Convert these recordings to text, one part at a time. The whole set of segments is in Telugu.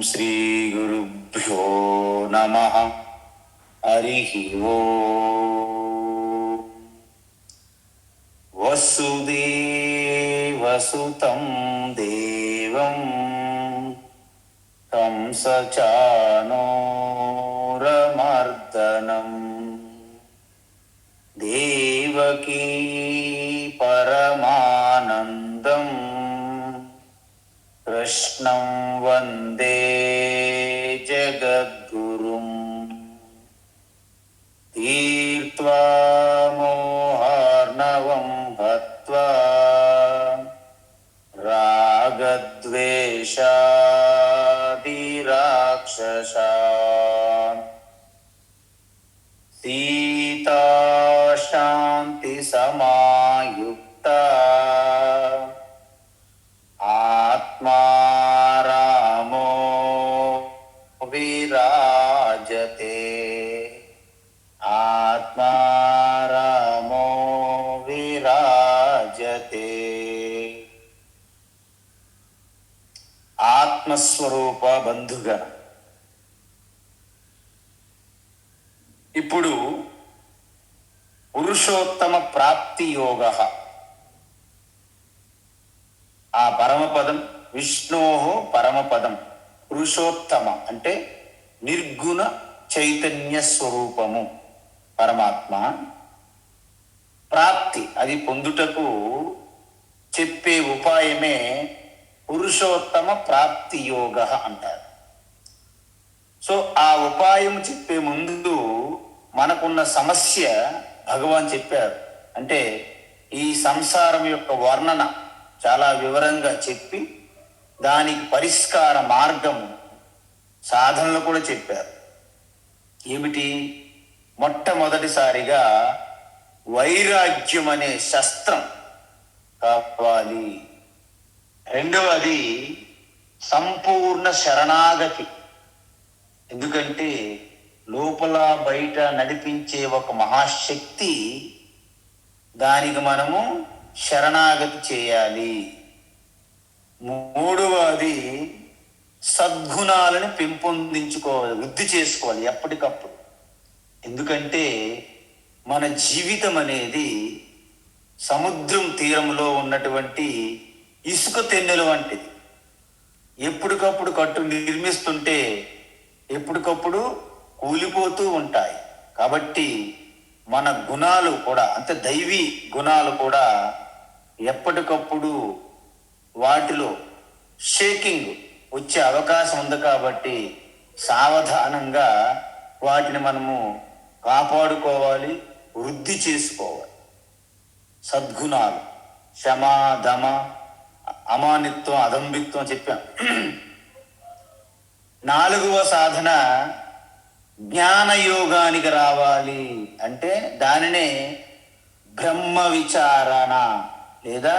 శ్రీ గురుభ్యో నమః. హరి ఓం. వసుదేవసుతం దేవం కంసచానూరమర్దనం దేవకీ పరమానందం కృష్ణం వందే జగద్గురుం. తీర్త్వా మోహార్ణవం హత్వా రాగద్వేషాదిరాక్షసాన్ సీతా శాంతి సమాయుక్తా ఆత్మా రామో విరాజతే. ఆత్మా రామో విరాజతే. ఆత్మస్వరూప బంధుగణ. ఇప్పుడు పురుషోత్తమ ప్రాప్తి యోగ, ఆ పరమపదం విష్ణోహో పరమపదం, పురుషోత్తమ అంటే నిర్గుణ చైతన్య స్వరూపము పరమాత్మ. ప్రాప్తి అది పొందుటకు చెప్పే ఉపాయమే పురుషోత్తమ ప్రాప్తి యోగ అంటారు. సో ఆ ఉపాయం చెప్పే ముందు మనకున్న సమస్య భగవాన్ చెప్పారు. అంటే ఈ సంసారం యొక్క వర్ణన చాలా వివరంగా చెప్పి దానికి పరిష్కార మార్గం సాధనలు కూడా చెప్పారు. ఏమిటి? మొట్టమొదటిసారిగా వైరాగ్యం అనే శస్త్రం కావాలి. రెండవది సంపూర్ణ శరణాగతి. ఎందుకంటే లోపల బయట నడిపించే ఒక మహాశక్తి, దానికి మనము శరణాగతి చేయాలి. మూడవది సద్గుణాలను పెంపొందించుకోవాలి, వృద్ధి చేసుకోవాలి ఎప్పటికప్పుడు. ఎందుకంటే మన జీవితం అనేది సముద్రం తీరంలో ఉన్నటువంటి ఇసుక తెన్నెలు వంటిది. ఎప్పటికప్పుడు కట్టు నిర్మిస్తుంటే ఎప్పటికప్పుడు కూలిపోతూ ఉంటాయి. కాబట్టి మన గుణాలు కూడా అంటే దైవీ గుణాలు కూడా ఎప్పటికప్పుడు వాటిలో షేకింగ్ వచ్చే అవకాశం ఉంది. కాబట్టి సావధానంగా వాటిని మనము కాపాడుకోవాలి, వృద్ధి చేసుకోవాలి. సద్గుణాలు క్షమ, దమ, అమానిత్వం, అదంబిత్వం చెప్పాం. నాలుగవ సాధన జ్ఞానయోగానికి రావాలి. అంటే దానినే బ్రహ్మ విచారణ లేదా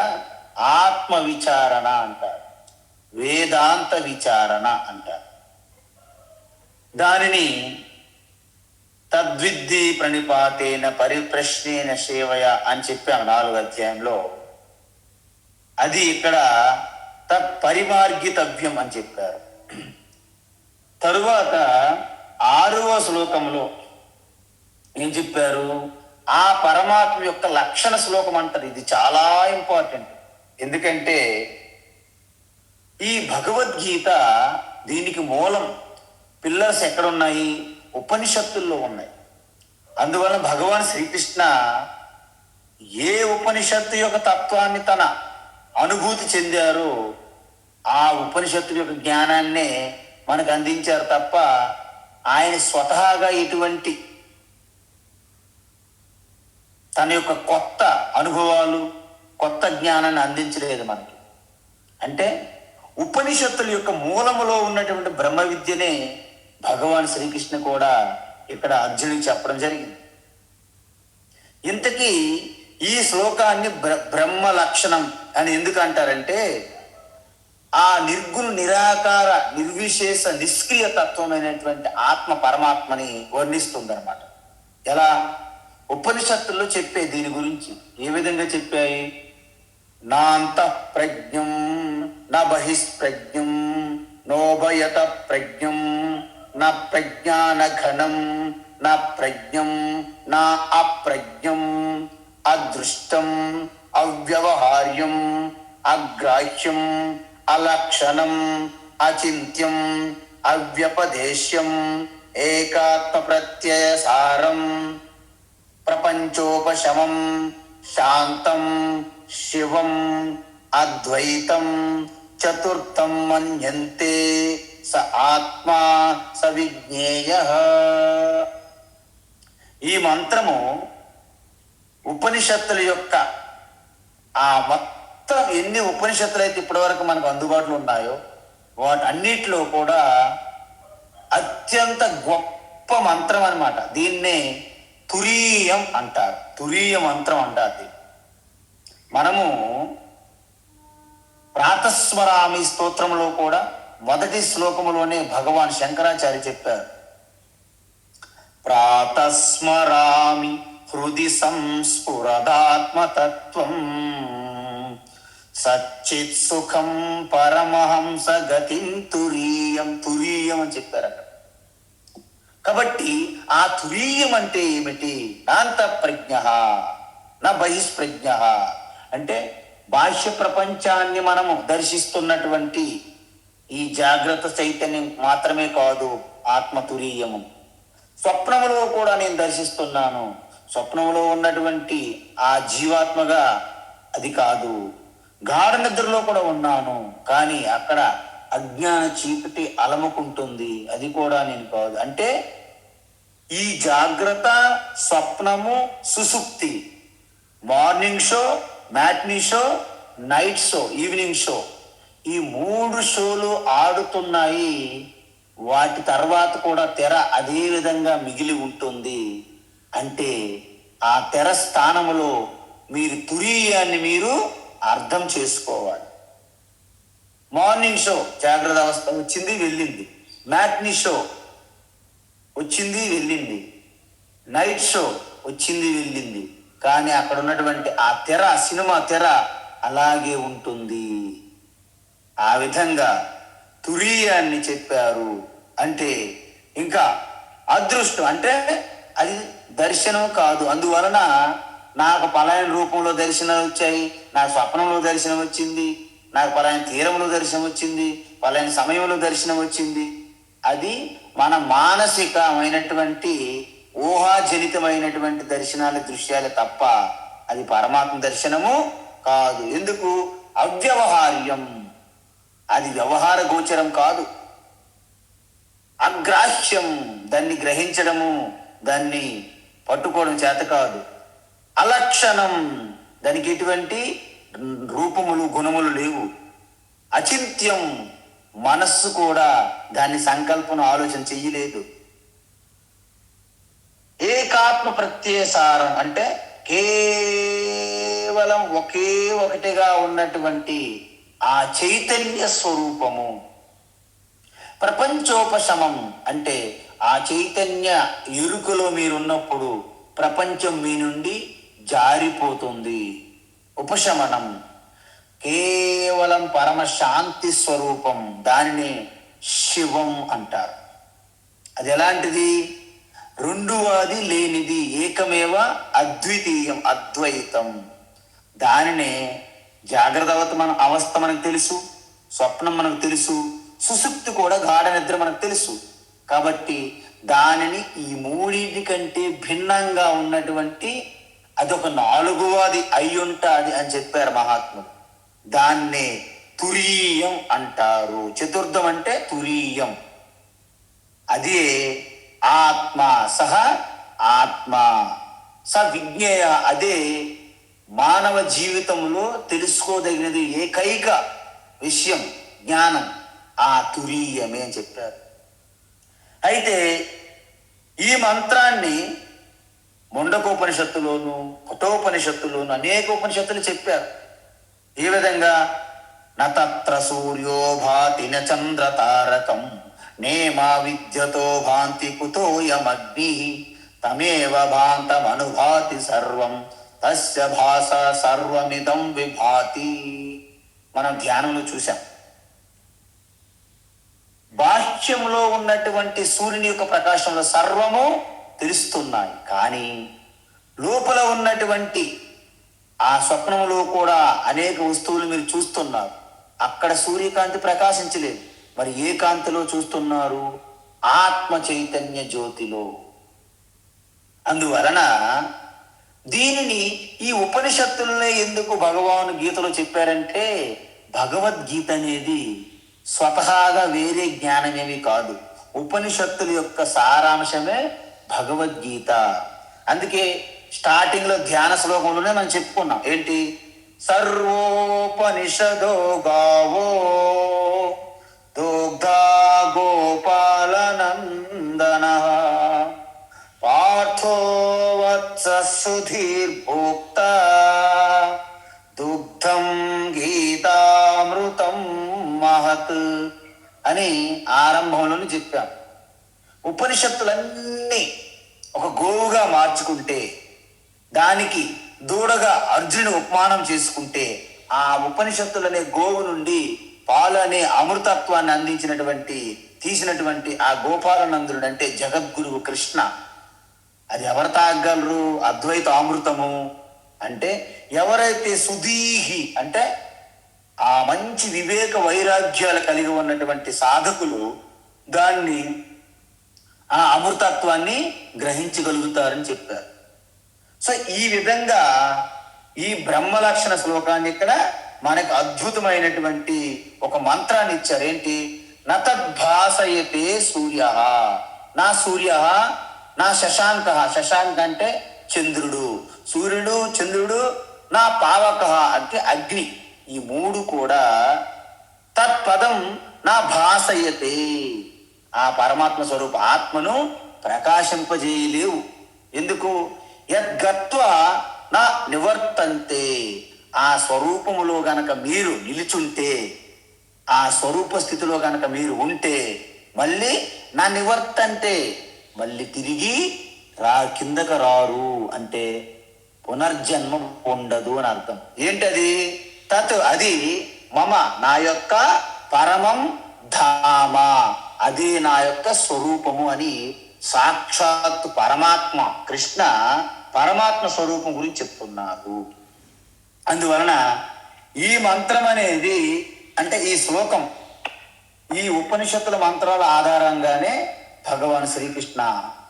ఆత్మ విచారణ అంటారు, వేదాంత విచారణ అంటారు. దానిని తద్విద్ధి ప్రణిపాతేన పరిప్రశ్నేన సేవయ అని చెప్పాము 4వ అధ్యాయంలో. అది ఇక్కడ తత్పరిమార్గితవ్యం అని చెప్పారు. తరువాత 6వ శ్లోకంలో ఏం చెప్పారు? ఆ పరమాత్మ యొక్క లక్షణ శ్లోకం అంటారు. ఇది చాలా ఇంపార్టెంట్. ఎందుకంటే ఈ భగవద్గీత దీనికి మూలం, పిల్లర్స్ ఎక్కడున్నాయి? ఉపనిషత్తుల్లో ఉన్నాయి. అందువల్ల భగవాన్ శ్రీకృష్ణ ఏ ఉపనిషత్తు యొక్క తత్వాన్ని తన అనుభూతి చెందారో ఆ ఉపనిషత్తు యొక్క జ్ఞానాన్నే మనకు అందించారు తప్ప ఆయన స్వతహాగా ఎటువంటి తన యొక్క కొత్త అనుభవాలు, కొత్త జ్ఞానాన్ని అందించలేదు మనకి. అంటే ఉపనిషత్తుల యొక్క మూలములో ఉన్నటువంటి బ్రహ్మ విద్యనే భగవాన్ శ్రీకృష్ణ కూడా ఇక్కడ అర్జునుడికి చెప్పడం జరిగింది. ఇంతకీ ఈ శ్లోకాన్ని బ్రహ్మ లక్షణం అని ఎందుకు అంటారంటే ఆ నిర్గుణ నిరాకార నిర్విశేష నిష్క్రియ తత్వమైనటువంటి ఆత్మ పరమాత్మని వర్ణిస్తుందన్నమాట. ఎలా? ఉపనిషత్తుల్లో చెప్పే దీని గురించి ఏ విధంగా చెప్పాయి? నా అంతఃప్రజ్ఞం నా బహిష్ప్రజ్ఞం నోభయత ప్రజ్ఞం న ప్రజ్ఞానఘనం న ప్రజ్ఞం నా అప్రజ్ఞం అదృష్టం అవ్యవహార్యం అగ్రాహ్యం అలక్షణం అచింత్యం అవ్యపదేశ్యం ఏకాత్మ ప్రత్యయసారం ప్రపంచోపశమం శాంతం శివం అద్వైతం చతుర్థం మన్యంతే స ఆత్మా స విజ్ఞేయః. ఈ మంత్రము ఉపనిషత్తుల యొక్క ఆ మొత్తం ఎన్ని ఉపనిషత్తులు అయితే ఇప్పటివరకు మనకు అందుబాటులో ఉన్నాయో వాటన్నిటిలో కూడా అత్యంత గొప్ప మంత్రం అన్నమాట. దీన్నే తురీయం అంటారు. తురీయ మంత్రం అంటారు. మనము ప్రాతస్మరామి స్తోత్రంలో కూడా మొదటి శ్లోకములోనే భగవాన్ శంకరాచార్య చెప్పారు, ప్రాతస్మరామి హృది సంస్ఫురదాత్మతత్వం సచ్చిత్ సుఖం పరమహంస గతిం తురీయం. తురీయం అని చెప్పారు అక్కడ. కాబట్టి ఆ తురీయం అంటే ఏమిటి? నాంత ప్రజ్ఞ నా బహిష్ప్రజ్ఞ అంటే బాహ్య ప్రపంచాన్ని మనము దర్శిస్తున్నటువంటి ఈ జాగ్రత్త చైతన్యం మాత్రమే కాదు ఆత్మ తురీయము. స్వప్నములో కూడా నేను దర్శిస్తున్నాను. స్వప్నంలో ఉన్నటువంటి ఆ జీవాత్మగా అది కాదు. గాఢ నిద్రలో కూడా ఉన్నాను, కానీ అక్కడ అజ్ఞాన చీకటి అలముకుంటుంది, అది కూడా నేను కాదు. అంటే ఈ జాగ్రత్త, స్వప్నము, సుషుప్తి, morning show, matinee show, night show, evening show, ఈ 3 షోలు ఆడుతున్నాయి. వాటి తర్వాత కూడా తెర అదే విధంగా మిగిలి ఉంటుంది. అంటే ఆ తెర స్థానములో మీరు తురీయాన్ని మీరు అర్థం చేసుకోవాలి. మార్నింగ్ షో జాగ్రత్త అవస్థ వచ్చింది వెళ్ళింది, మ్యాట్నీ షో వచ్చింది వెళ్ళింది, నైట్ షో వచ్చింది వెళ్ళింది, కానీ అక్కడ ఉన్నటువంటి ఆ తెర, సినిమా తెర అలాగే ఉంటుంది. ఆ విధంగా తురీయాన్ని చెప్పారు. అంటే ఇంకా అదృష్టం అంటే అది దర్శనం కాదు. అందువలన నాకు పలాయన రూపంలో దర్శనాలు వచ్చాయి, నాకు స్వప్నంలో దర్శనం వచ్చింది, నాకు పలాయన తీరంలో దర్శనం వచ్చింది, పలాయన సమయంలో దర్శనం వచ్చింది. అది మన మానసికమైనటువంటి ఊహాజనితమైనటువంటి దర్శనాల దృశ్యాలు తప్ప అది పరమాత్మ దర్శనము కాదు. ఎందుకు? అవ్యవహార్యం, అది వ్యవహార గోచరం కాదు. అగ్రాహ్యం, దాన్ని గ్రహించడము, దాన్ని పట్టుకోవడం చేత కాదు. అలక్షణం, దానికి ఎటువంటి రూపములు గుణములు లేవు. అచింత్యం, మనస్సు కూడా దాన్ని సంకల్పన ఆలోచన చెయ్యలేదు. ఏకాత్మ ప్రత్యయసారం అంటే కేవలం ఒకే ఒకటిగా ఉన్నటువంటి ఆ చైతన్య స్వరూపము. ప్రపంచోపశమం అంటే ఆ చైతన్య ఎరుకలో మీరున్నప్పుడు ప్రపంచం మీ నుండి జారిపోతుంది. ఉపశమనం కేవలం పరమశాంతి స్వరూపం, దానిని శివం అంటారు. అది ఎలాంటిది? రెండువాది లేనిది, ఏకమేవ అద్వితీయం, అద్వైతం. దానినే జాగ్రత్త అవస్థ మనకు తెలుసు, స్వప్నం మనకు తెలుసు, సుషుప్తి కూడా గాఢ నిద్ర మనకు తెలుసు. కాబట్టి దానిని ఈ మూడింటి కంటే భిన్నంగా ఉన్నటువంటి అదొక 4వది అయి ఉంటాది అని చెప్పారు మహాత్ముడు. దాన్నే తురీయం అంటారు. చతుర్థం అంటే తురీయం. అదే ఆత్మ, సహ ఆత్మ స విజ్ఞేయ. అదే మానవ జీవితంలో తెలుసుకోదగినది ఏకైక విషయం, జ్ఞానం, ఆ తురీయమే అని చెప్పారు. అయితే ఈ మంత్రాన్ని ముండకోపనిషత్తులోను, కఠోపనిషత్తులోను అనేక ఉపనిషత్తులు చెప్పారు. ఈ విధంగా నత్ర సూర్యో భాతి న చంద్ర తారకం నేమా విద్యతో భాంతి కుతోయమగ్ని తమేవ భాంతమనుభాతి సర్వం తస్య భాస సర్వమిదం విభాతి. మనం ధ్యానంలో చూసాం. బాహ్యంలో ఉన్నటువంటి సూర్యుని యొక్క ప్రకాశంలో సర్వము తెలుస్తున్నాయి. కానీ లోపల ఉన్నటువంటి ఆ స్వప్నంలో కూడా అనేక వస్తువులు మీరు చూస్తున్నారు. అక్కడ సూర్యకాంతి ప్రకాశించలేదు. మరి ఏ కాంతిలో చూస్తున్నారు? ఆత్మ చైతన్య జ్యోతిలో. అందువలన దీనిని ఈ ఉపనిషత్తులనే ఎందుకు భగవాను గీతలో చెప్పారంటే, భగవద్గీత అనేది స్వతహాగా వేరే జ్ఞానమేమి కాదు. ఉపనిషత్తుల యొక్క సారాంశమే భగవద్గీత. అందుకే స్టార్టింగ్ లో ధ్యాన శ్లోకంలోనే మనం చెప్పుకున్నాం ఏంటి? సర్వోపనిషదో గావో దోగ్ధా గోపాలనందన పార్థో వత్స సుధీర్భోక్త దుగ్ధం గీతామృతం మహత్ అని ఆరంభంలోనే చెప్పాం. ఉపనిషత్తులన్నీ ఒక గోవుగా మార్చుకుంటే, దానికి దూడగా అర్జునుని ఉపమానం చేసుకుంటే, ఆ ఉపనిషత్తులనే గోవు నుండి పాలు అనే అమృతత్వాన్ని అందించినటువంటి తీసినటువంటి ఆ గోపాలనందుడు అంటే జగద్గురువు కృష్ణ. అది ఎవరు తాగలరు? అద్వైత అమృతము అంటే ఎవరైతే సుధీహి అంటే ఆ మంచి వివేక వైరాగ్యాలు కలిగి ఉన్నటువంటి సాధకులు దాన్ని ఆ అమృతత్వాన్ని గ్రహించగలుగుతారని చెప్పారు. సో ఈ విధంగా ఈ బ్రహ్మ లక్షణ శ్లోకాన్ని ఇక్కడ మనకు అద్భుతమైనటువంటి ఒక మంత్రాన్ని ఇచ్చారు. ఏంటి? నతద్భాసయతే సూర్య, నా సూర్య, నా శశాంక, శశాంక అంటే చంద్రుడు, సూర్యుడు చంద్రుడు, నా పావక అంటే అగ్ని. ఈ మూడు కూడా తత్పదం నా భాసయతే, ఆ పరమాత్మ స్వరూప ఆత్మను ప్రకాశింపజేయలేవు. ఎందుకు? యద్గత్వా నా నివర్తంతే, ఆ స్వరూపములో గనక మీరు నిలుచుంటే, ఆ స్వరూప స్థితిలో గనక మీరు ఉంటే, మళ్ళీ నా నివర్తంతే మళ్ళీ తిరిగి కిందకు రారు అంటే పునర్జన్మ ఉండదు అని అర్థం. ఏంటది? తత్ అది మమ, నా యొక్క పరమం ధామ, అదే నా యొక్క స్వరూపము అని సాక్షాత్ పరమాత్మ కృష్ణ పరమాత్మ స్వరూపం గురించి చెప్తున్నారు. అందువలన ఈ మంత్రం అనేది అంటే ఈ శ్లోకం ఈ ఉపనిషత్తుల మంత్రాల ఆధారంగానే భగవాన్ శ్రీకృష్ణ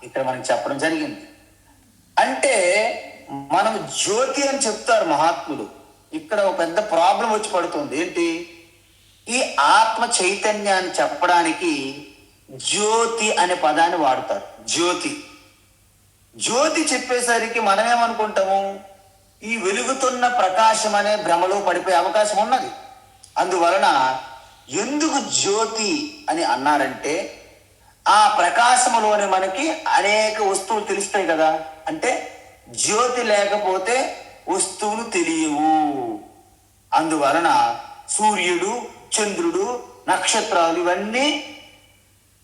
ఇక్కడ మనకి చెప్పడం జరిగింది. అంటే మనం జ్యోతి అని చెప్తారు మహాత్ములు. ఇక్కడ ఒక పెద్ద ప్రాబ్లం వచ్చి పడుతుంది. ఏంటి? ఈ ఆత్మ చైతన్యాన్ని చెప్పడానికి జ్యోతి అనే పదాన్ని వాడతారు. జ్యోతి జ్యోతి చెప్పేసరికి మనమేమనుకుంటాము? ఈ వెలుగుతున్న ప్రకాశం అనే భ్రమలో పడిపోయే అవకాశం ఉన్నది. అందువలన ఎందుకు జ్యోతి అని అన్నారంటే, ఆ ప్రకాశములోనే మనకి అనేక వస్తువులు తెలుస్తాయి కదా. అంటే జ్యోతి లేకపోతే వస్తువులు తెలియవు. అందువలన సూర్యుడు, చంద్రుడు, నక్షత్రాలు ఇవన్నీ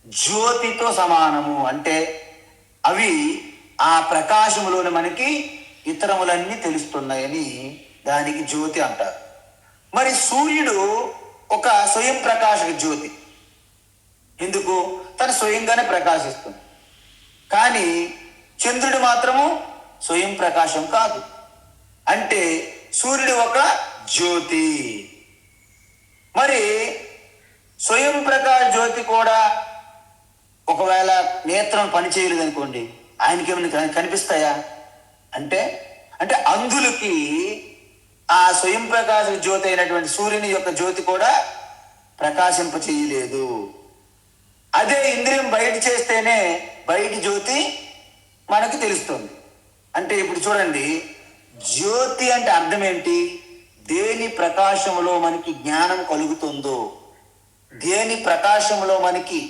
జ్యోతితో సమానము. అంటే అవి ఆ ప్రకాశములోనే మనకి ఇతరములన్నీ తెలుస్తున్నాయని దానికి జ్యోతి అంటారు. మరి సూర్యుడు ఒక స్వయం ప్రకాశక జ్యోతి. ఎందుకు? తను స్వయంగానే ప్రకాశిస్తుంది. కానీ చంద్రుడు మాత్రము స్వయం ప్రకాశం కాదు. అంటే సూర్యుడు ఒక జ్యోతి. మరి స్వయం ప్రకాశ జ్యోతి కూడా ఒకవేళ నేత్రం పనిచేయలేదు అనుకోండి, ఆయనకి ఏమైనా కనిపిస్తాయా? అంటే అంటే అంధులకి ఆ స్వయం ప్రకాశ జ్యోతి అయినటువంటి సూర్యుని యొక్క జ్యోతి కూడా ప్రకాశింప చేయలేదు. అదే ఇంద్రియం బయట చేస్తేనే బయటి జ్యోతి మనకి తెలుస్తుంది. అంటే ఇప్పుడు చూడండి, జ్యోతి అంటే అర్థం ఏంటి? దేని ప్రకాశంలో మనకి జ్ఞానం కలుగుతుందో, దేని ప్రకాశంలో మనకి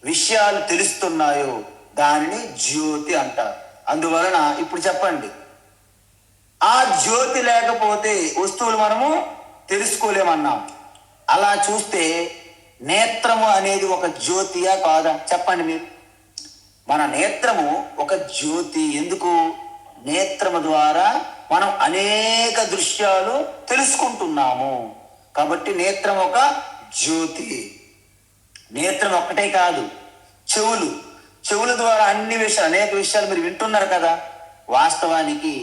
విషయాలు తెలుస్తున్నాయో దానిని జ్యోతి అంటారు. అందువలన ఇప్పుడు చెప్పండి, ఆ జ్యోతి లేకపోతే వస్తువులు మనము తెలుసుకోలేమన్నాం. అలా చూస్తే నేత్రము అనేది ఒక జ్యోతియా కాదా? చెప్పండి మీరు. మన నేత్రము ఒక జ్యోతి. ఎందుకు? నేత్రము ద్వారా మనం అనేక దృశ్యాలు తెలుసుకుంటున్నాము. కాబట్టి నేత్రం ఒక జ్యోతి. నేత్రం ఒక్కటే కాదు, చెవులు, చెవుల ద్వారా అన్ని విషయాలు, అనేక విషయాలు మీరు వింటున్నారు కదా. వాస్తవానికి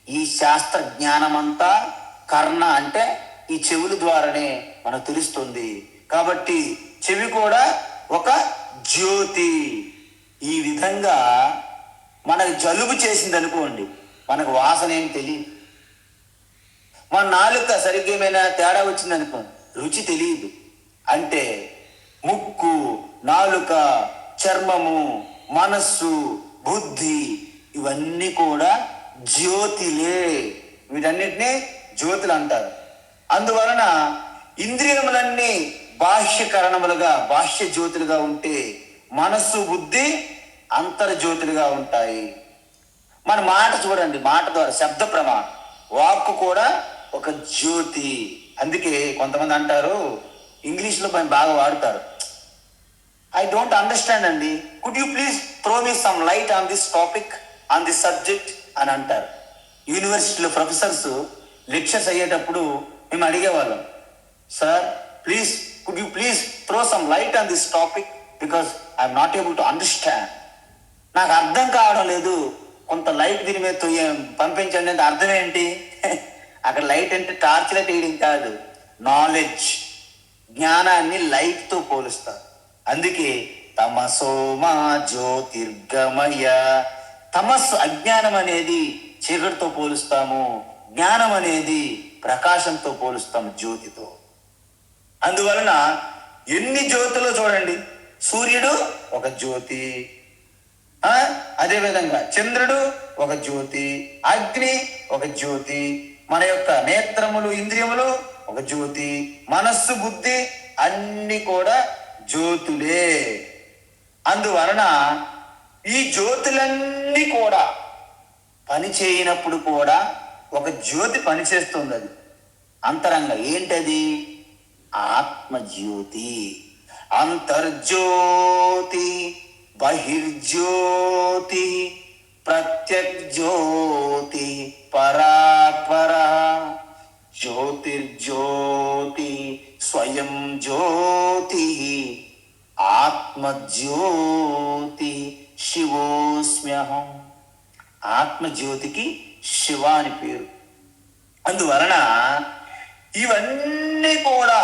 ఈ శాస్త్ర జ్ఞానమంతా కర్ణ అంటే ఈ చెవుల ద్వారానే మనకు తెలుస్తుంది. కాబట్టి చెవి కూడా ఒక జ్యోతి. ఈ విధంగా మనకు జలుబు చేసింది అనుకోండి, మనకు వాసన ఏం తెలియదు. మన నాలుక సరిగ్గా ఏమైనా తేడా వచ్చింది అనుకోండి, రుచి తెలియదు. అంటే ముక్కు, నాలుక, చర్మము, మనస్సు, బుద్ధి ఇవన్నీ కూడా జ్యోతిలే. వీటన్నిటినీ జ్యోతులు అంటారు. అందువలన ఇంద్రియములన్నీ బాహ్యకరణములుగా, బాహ్య జ్యోతులుగా ఉంటే మనస్సు, బుద్ధి అంతర్జ్యోతులుగా ఉంటాయి. మన మాట చూడండి, మాట ద్వారా శబ్ద ప్రమాణం, వాక్కు కూడా ఒక జ్యోతి. అందుకే కొంతమంది అంటారు, ఇంగ్లీష్లో మనం బాగా వాడతారు, ఐ డోంట్ అండర్స్టాండ్ అండి, could you please throw me some light on this topic, on this subject అని అంటారు. యూనివర్సిటీలో ప్రొఫెసర్స్ లెక్చర్స్ అయ్యేటప్పుడు మేము అడిగేవాళ్ళం, sir please could you please throw some light on this topic because I'm not able to understand. నాకు అర్థం కావడం లేదు, కొంత లైట్ దీని మీద పంపించండి అంటే అర్థం ఏంటి? అక్కడ లైట్ అంటే టార్చ్ లైట్ వేయడం కాదు, నాలెడ్జ్, జ్ఞానాన్ని లైట్తో పోలుస్తారు. అందుకే తమసోమా జ్యోతిర్గమయ, తమస్సు అజ్ఞానం అనేది చీకటితో పోలుస్తాము, జ్ఞానం అనేది ప్రకాశంతో పోలుస్తాము, జ్యోతితో. అందువలన ఎన్ని జ్యోతులు చూడండి, సూర్యుడు ఒక జ్యోతి, అదేవిధంగా చంద్రుడు ఒక జ్యోతి, అగ్ని ఒక జ్యోతి, మన యొక్క నేత్రములు, ఇంద్రియములు ఒక జ్యోతి, మనస్సు, బుద్ధి అన్ని కూడా జ్యోతులే. అందువలన ఈ జ్యోతులన్నీ కూడా పని చేయనప్పుడు కూడా ఒక జ్యోతి పనిచేస్తుంది. అది అంతరంగ ఏంటది? ఆత్మజ్యోతి. అంతర్జ్యోతి బహిర్జ్యోతి ప్రత్యగ్జ్యోతి పరాత్పర, జ్యోతిర్జ్యోతి స్వయం జ్యోతి ఆత్మజ్యోతి శివోస్మ్యహం. ఆత్మజ్యోతికి శివ అని పేరు. అందువలన ఇవన్నీ కూడా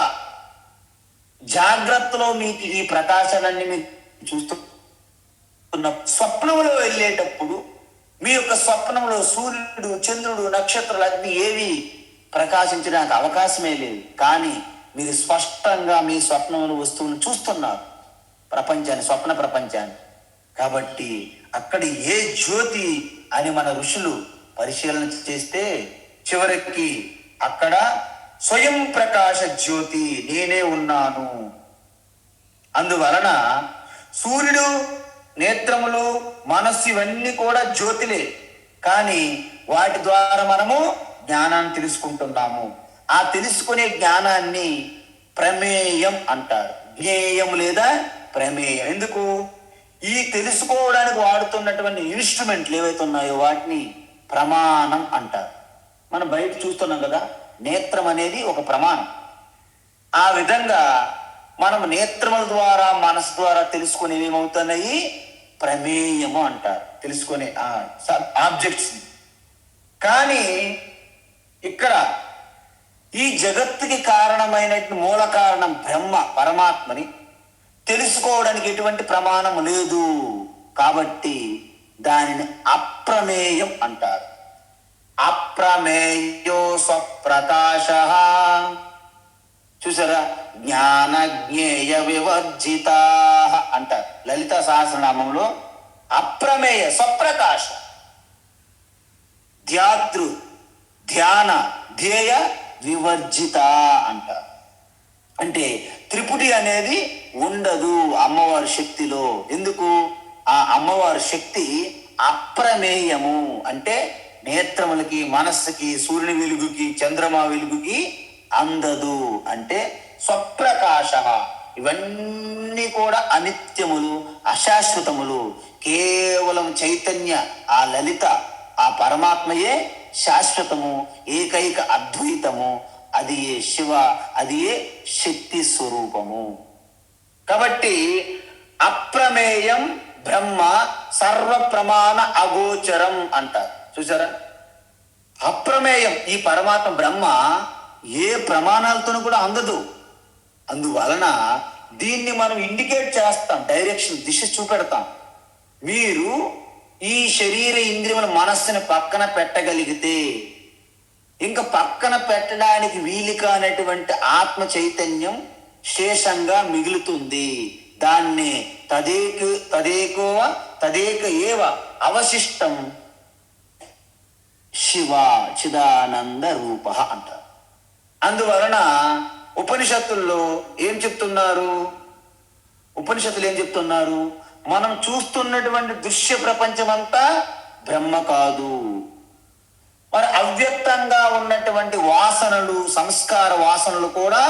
జాగ్రత్తలో మీకు ఈ ప్రకాశాలన్నీ మీరు చూస్తున్న స్వప్నంలో వెళ్ళేటప్పుడు మీ యొక్క స్వప్నంలో సూర్యుడు, చంద్రుడు, నక్షత్రాలు అగ్ని ఏవి ప్రకాశించడానికి అవకాశమే లేదు. కానీ మీరు స్పష్టంగా మీ స్వప్నంలో వస్తువులను చూస్తున్నారు, ప్రపంచాన్ని, స్వప్న ప్రపంచాన్ని. కాబట్టి అక్కడ ఏ జ్యోతి అని మన ఋషులు పరిశీలన చేస్తే చివరికి అక్కడ స్వయం ప్రకాశ జ్యోతి, నేనే ఉన్నాను. అందువలన సూర్యుడు, నేత్రములు, మనస్సు ఇవన్నీ కూడా జ్యోతిలే. కానీ వాటి ద్వారా మనము జ్ఞానాన్ని తెలుసుకుంటున్నాము. ఆ తెలుసుకునే జ్ఞానాన్ని ప్రమేయం అంటారు. జ్ఞేయం లేదా ప్రమేయం. ఎందుకు? ఈ తెలుసుకోవడానికి వాడుతున్నటువంటి ఇన్స్ట్రుమెంట్లు ఏవైతే ఉన్నాయో వాటిని ప్రమాణం అంటారు. మనం బయట చూస్తున్నాం కదా, నేత్రం అనేది ఒక ప్రమాణం. ఆ విధంగా మనం నేత్రముల ద్వారా, మనసు ద్వారా తెలుసుకునేవి ఏమవుతున్నాయి? ప్రమేయము అంటారు, తెలుసుకునే ఆబ్జెక్ట్స్. కానీ ఇక్కడ ఈ జగత్తుకి కారణమైన మూల కారణం బ్రహ్మ, పరమాత్మని తెలుసుకోవడానికి ఎటువంటి ప్రమాణం లేదు. కాబట్టి దానిని అప్రమేయం అంటారు. అప్రమేయో స్వప్రకాశ. చూసారా? జ్ఞాన జ్ఞేయ వివర్జిత అంటారు లలిత సహస్రనామంలో. అప్రమేయ స్వప్రకాశ, ధ్యాతృ ధ్యాన ధ్యేయ వివర్జిత అంటారు. అంటే త్రిపుటి అనేది ఉండదు అమ్మవారి శక్తిలో. ఎందుకు? ఆ అమ్మవారి శక్తి అప్రమేయము. అంటే నేత్రములకి, మనస్సుకి, సూర్యుని వెలుగుకి, చంద్రమా వెలుగుకి అందదు. అంటే స్వప్రకాశ. ఇవన్నీ కూడా అనిత్యములు, అశాశ్వతములు. కేవలం చైతన్య, ఆ లలిత, ఆ పరమాత్మయే శాశ్వతము, ఏకైక అద్వైతము. అది ఏ శివ, అది ఏ శక్తి స్వరూపము. కాబట్టి అప్రమేయం బ్రహ్మ సర్వ ప్రమాణ అగోచరం అంటారు. చూసారా, అప్రమేయం ఈ పరమాత్మ బ్రహ్మ ఏ ప్రమాణాలతోనూ కూడా అందదు. అందువలన దీన్ని మనం ఇండికేట్ చేస్తాం, డైరెక్షన్, దిశ చూపెడతాం. మీరు ఈ శరీర ఇంద్రియముల మనస్సుని పక్కన పెట్టగలిగితే ఇంకా పక్కన పెట్టడానికి వీలు కానటువంటి ఆత్మ చైతన్యం శేషంగా మిగులుతుంది. దాన్ని తదేక ఏవ అవశిష్టం శివ చిదానంద రూప అంటారు. అందువలన ఉపనిషత్తుల్లో ఏం చెప్తున్నారు? ఉపనిషత్తులు ఏం చెప్తున్నారు? మనం చూస్తున్నటువంటి దృశ్య ప్రపంచమంతా బ్రహ్మ కాదు. మరి అవ్యక్తంగా ఉన్నటువంటి వాసనలు, సంస్కార వాసనలు కూడా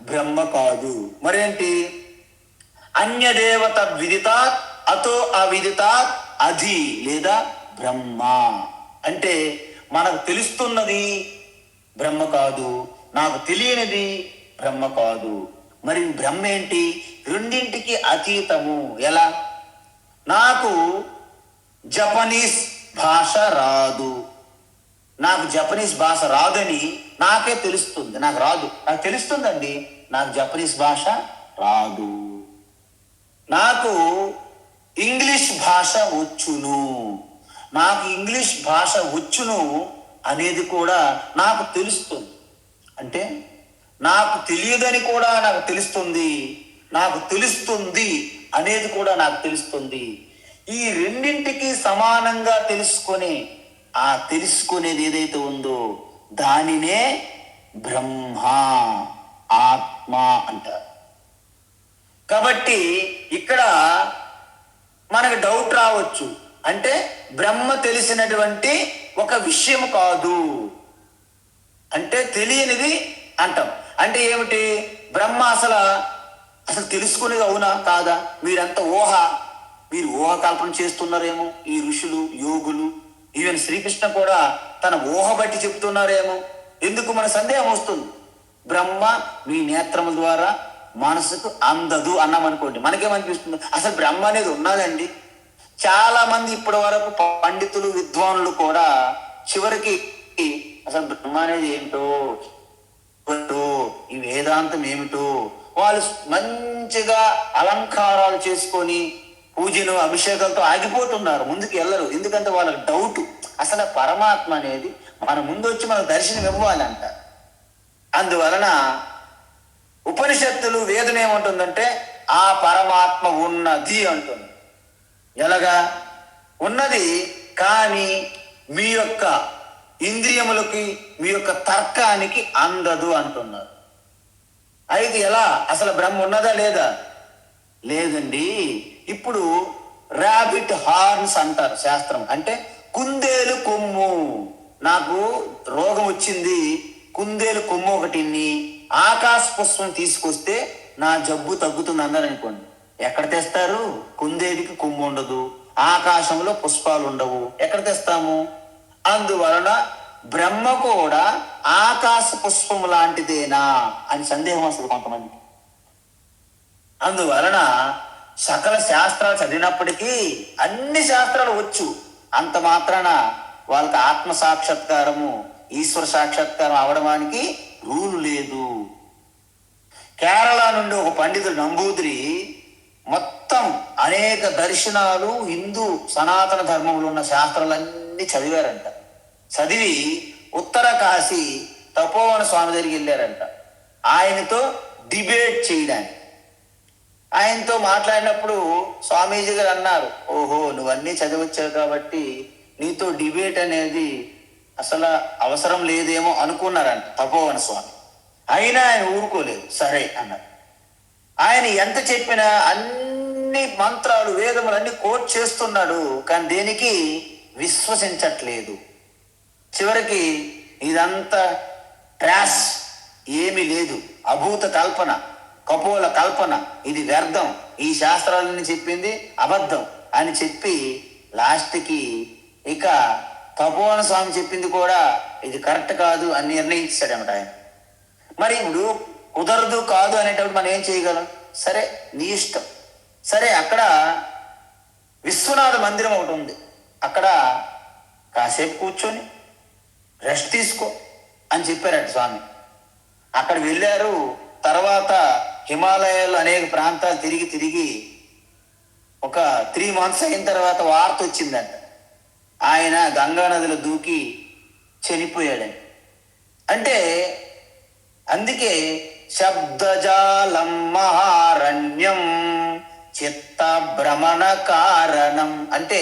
బ్రహ్మ కాదు. మరేంటి? అన్యదేవత విదితాత్ అతో అవిదితాత్ అధి లేదా బ్రహ్మ. అంటే మనకు తెలుస్తున్నది బ్రహ్మ కాదు, నాకు తెలియనిది బ్రహ్మ కాదు. మరి బ్రహ్మ ఏంటి? రెండింటికి అతీతము. ఎలా? నాకు జపనీస్ భాష రాదు, నాకు జపనీస్ భాష రాదని నాకే తెలుస్తుంది. నాకు రాదు, నాకు తెలుస్తుందండి, నాకు జపనీస్ భాష రాదు. నాకు ఇంగ్లీష్ భాష వచ్చును, నాకు ఇంగ్లీష్ భాష వచ్చును అనేది కూడా నాకు తెలుస్తుంది. అంటే నాకు తెలియదని కూడా నాకు తెలుస్తుంది, నాకు తెలుస్తుంది అనేది కూడా నాకు తెలుస్తుంది. ఈ రెండింటికి సమానంగా తెలుసుకునే ఆ తెలుసుకునేది ఏదైతే ఉందో దానినే బ్రహ్మ, ఆత్మ అంటారు. కాబట్టి ఇక్కడ మనకు డౌట్ రావచ్చు. అంటే బ్రహ్మ తెలిసినటువంటి ఒక విషయం కాదు అంటే తెలియనిది అంటాం. అంటే ఏమిటి? బ్రహ్మ అసలు తెలుసుకునేది అవునా కాదా? మీరంతా మీరు ఊహ కల్పన చేస్తున్నారేమో. ఈ ఋషులు, యోగులు, ఈవెన్ శ్రీకృష్ణ కూడా తన ఊహ బట్టి చెప్తున్నారేమో. ఎందుకు? మన సందేహం వస్తుంది. బ్రహ్మ మీ నేత్రముల ద్వారా మనసుకు అందదు అన్నామనుకోండి, మనకేమనిపిస్తుంది? అసలు బ్రహ్మ అనేది ఉన్నదండి. చాలా మంది ఇప్పటి వరకు పండితులు, విద్వానులు కూడా చివరికి అసలు బ్రహ్మ అనేది ఏంటో, ఈ వేదాంతం ఏమిటో వాళ్ళు మంచిగా అలంకారాలు చేసుకొని పూజలు, అభిషేకాలతో ఆగిపోతున్నారు, ముందుకు వెళ్ళరు. ఎందుకంటే వాళ్ళకి డౌట్, అసలు పరమాత్మ అనేది మన ముందు వచ్చి మనకు దర్శనం ఇవ్వాలంట. అందువలన ఉపనిషత్తులు, వేదన ఏమంటుందంటే ఆ పరమాత్మ ఉన్నది అంటుంది. ఎలాగా ఉన్నది? కానీ మీ యొక్క ఇంద్రియములకి, మీ యొక్క తర్కానికి అందదు అంటున్నారు. అయితే ఎలా? అసలు బ్రహ్మ ఉన్నదా లేదా? లేదండి. ఇప్పుడు ర్యాబిట్ హార్న్స్ అంటారు శాస్త్రం. అంటే కుందేలు కొమ్ము, నాకు రోగం వచ్చింది, కుందేలు కొమ్ము ఒకటిని ఆకాశ పుష్పం తీసుకొస్తే నా జబ్బు తగ్గుతుంది అన్నారు అనుకోండి. ఎక్కడ తెస్తారు? కుందేలుకి కొమ్ము ఉండదు, ఆకాశంలో పుష్పాలు ఉండవు, ఎక్కడ తెస్తాము? అందువలన బ్రహ్మ కూడా ఆకాశ పుష్పం లాంటిదేనా అని సందేహం వస్తుంది కొంతమందికి. అందువలన సకల శాస్త్రాలు చదివినప్పటికీ, అన్ని శాస్త్రాలు వచ్చు, అంత మాత్రాన వాళ్ళకి ఆత్మ సాక్షాత్కారము, ఈశ్వర సాక్షాత్కారం అవడానికి రూలు లేదు. కేరళ నుండి ఒక పండితుడు నంబూద్రి మొత్తం అనేక దర్శనాలు, హిందూ సనాతన ధర్మంలో ఉన్న శాస్త్రాలన్నీ చదివారంట. చదివి ఉత్తర కాశీ తపోవన స్వామి దగ్గరికి వెళ్ళారంట ఆయనతో డిబేట్ చేయడానికి. ఆయనతో మాట్లాడినప్పుడు స్వామీజీ గారు అన్నారు, ఓహో నువ్వన్నీ చదివచ్చావు కాబట్టి నీతో డిబేట్ అనేది అసలు అవసరం లేదేమో అనుకున్నారంట తపోవన స్వామి. అయినా ఆయన ఊరుకోలేదు, సరే అన్నారు. ఆయన ఎంత చెప్పినా అన్ని మంత్రాలు, వేదములన్నీ కోట్ చేస్తున్నాడు, కానీ దేనికి విశ్వసించట్లేదు. చివరికి ఇదంతా ట్రాష్, ఏమీ లేదు, అభూత కల్పన, కపోల కల్పన, ఇది వ్యర్థం, ఈ శాస్త్రాలని చెప్పింది అబద్ధం అని చెప్పి లాస్ట్కి ఇక తపోవన స్వామి చెప్పింది కూడా ఇది కరెక్ట్ కాదు అని నిర్ణయించాడన్నమాట ఆయన. మరి ఇప్పుడు కుదరదు, కాదు అనేటప్పుడు మనం ఏం చేయగలం? సరే నీ ఇష్టం. సరే, అక్కడ విశ్వనాథ మందిరం ఒకటి ఉంది, అక్కడ కాసేపు కూర్చొని రెస్ట్ తీసుకో అని చెప్పారట స్వామి. అక్కడ వెళ్ళారు. తర్వాత హిమాలయాల్లో అనేక ప్రాంతాలు తిరిగి తిరిగి ఒక 3 months అయిన తర్వాత వార్త వచ్చిందంట, ఆయన గంగా నదిలో దూకి చనిపోయాడని. అంటే అందుకే శబ్దజాలం మహారణ్యం చిత్త భ్రమణ కారణం అంటే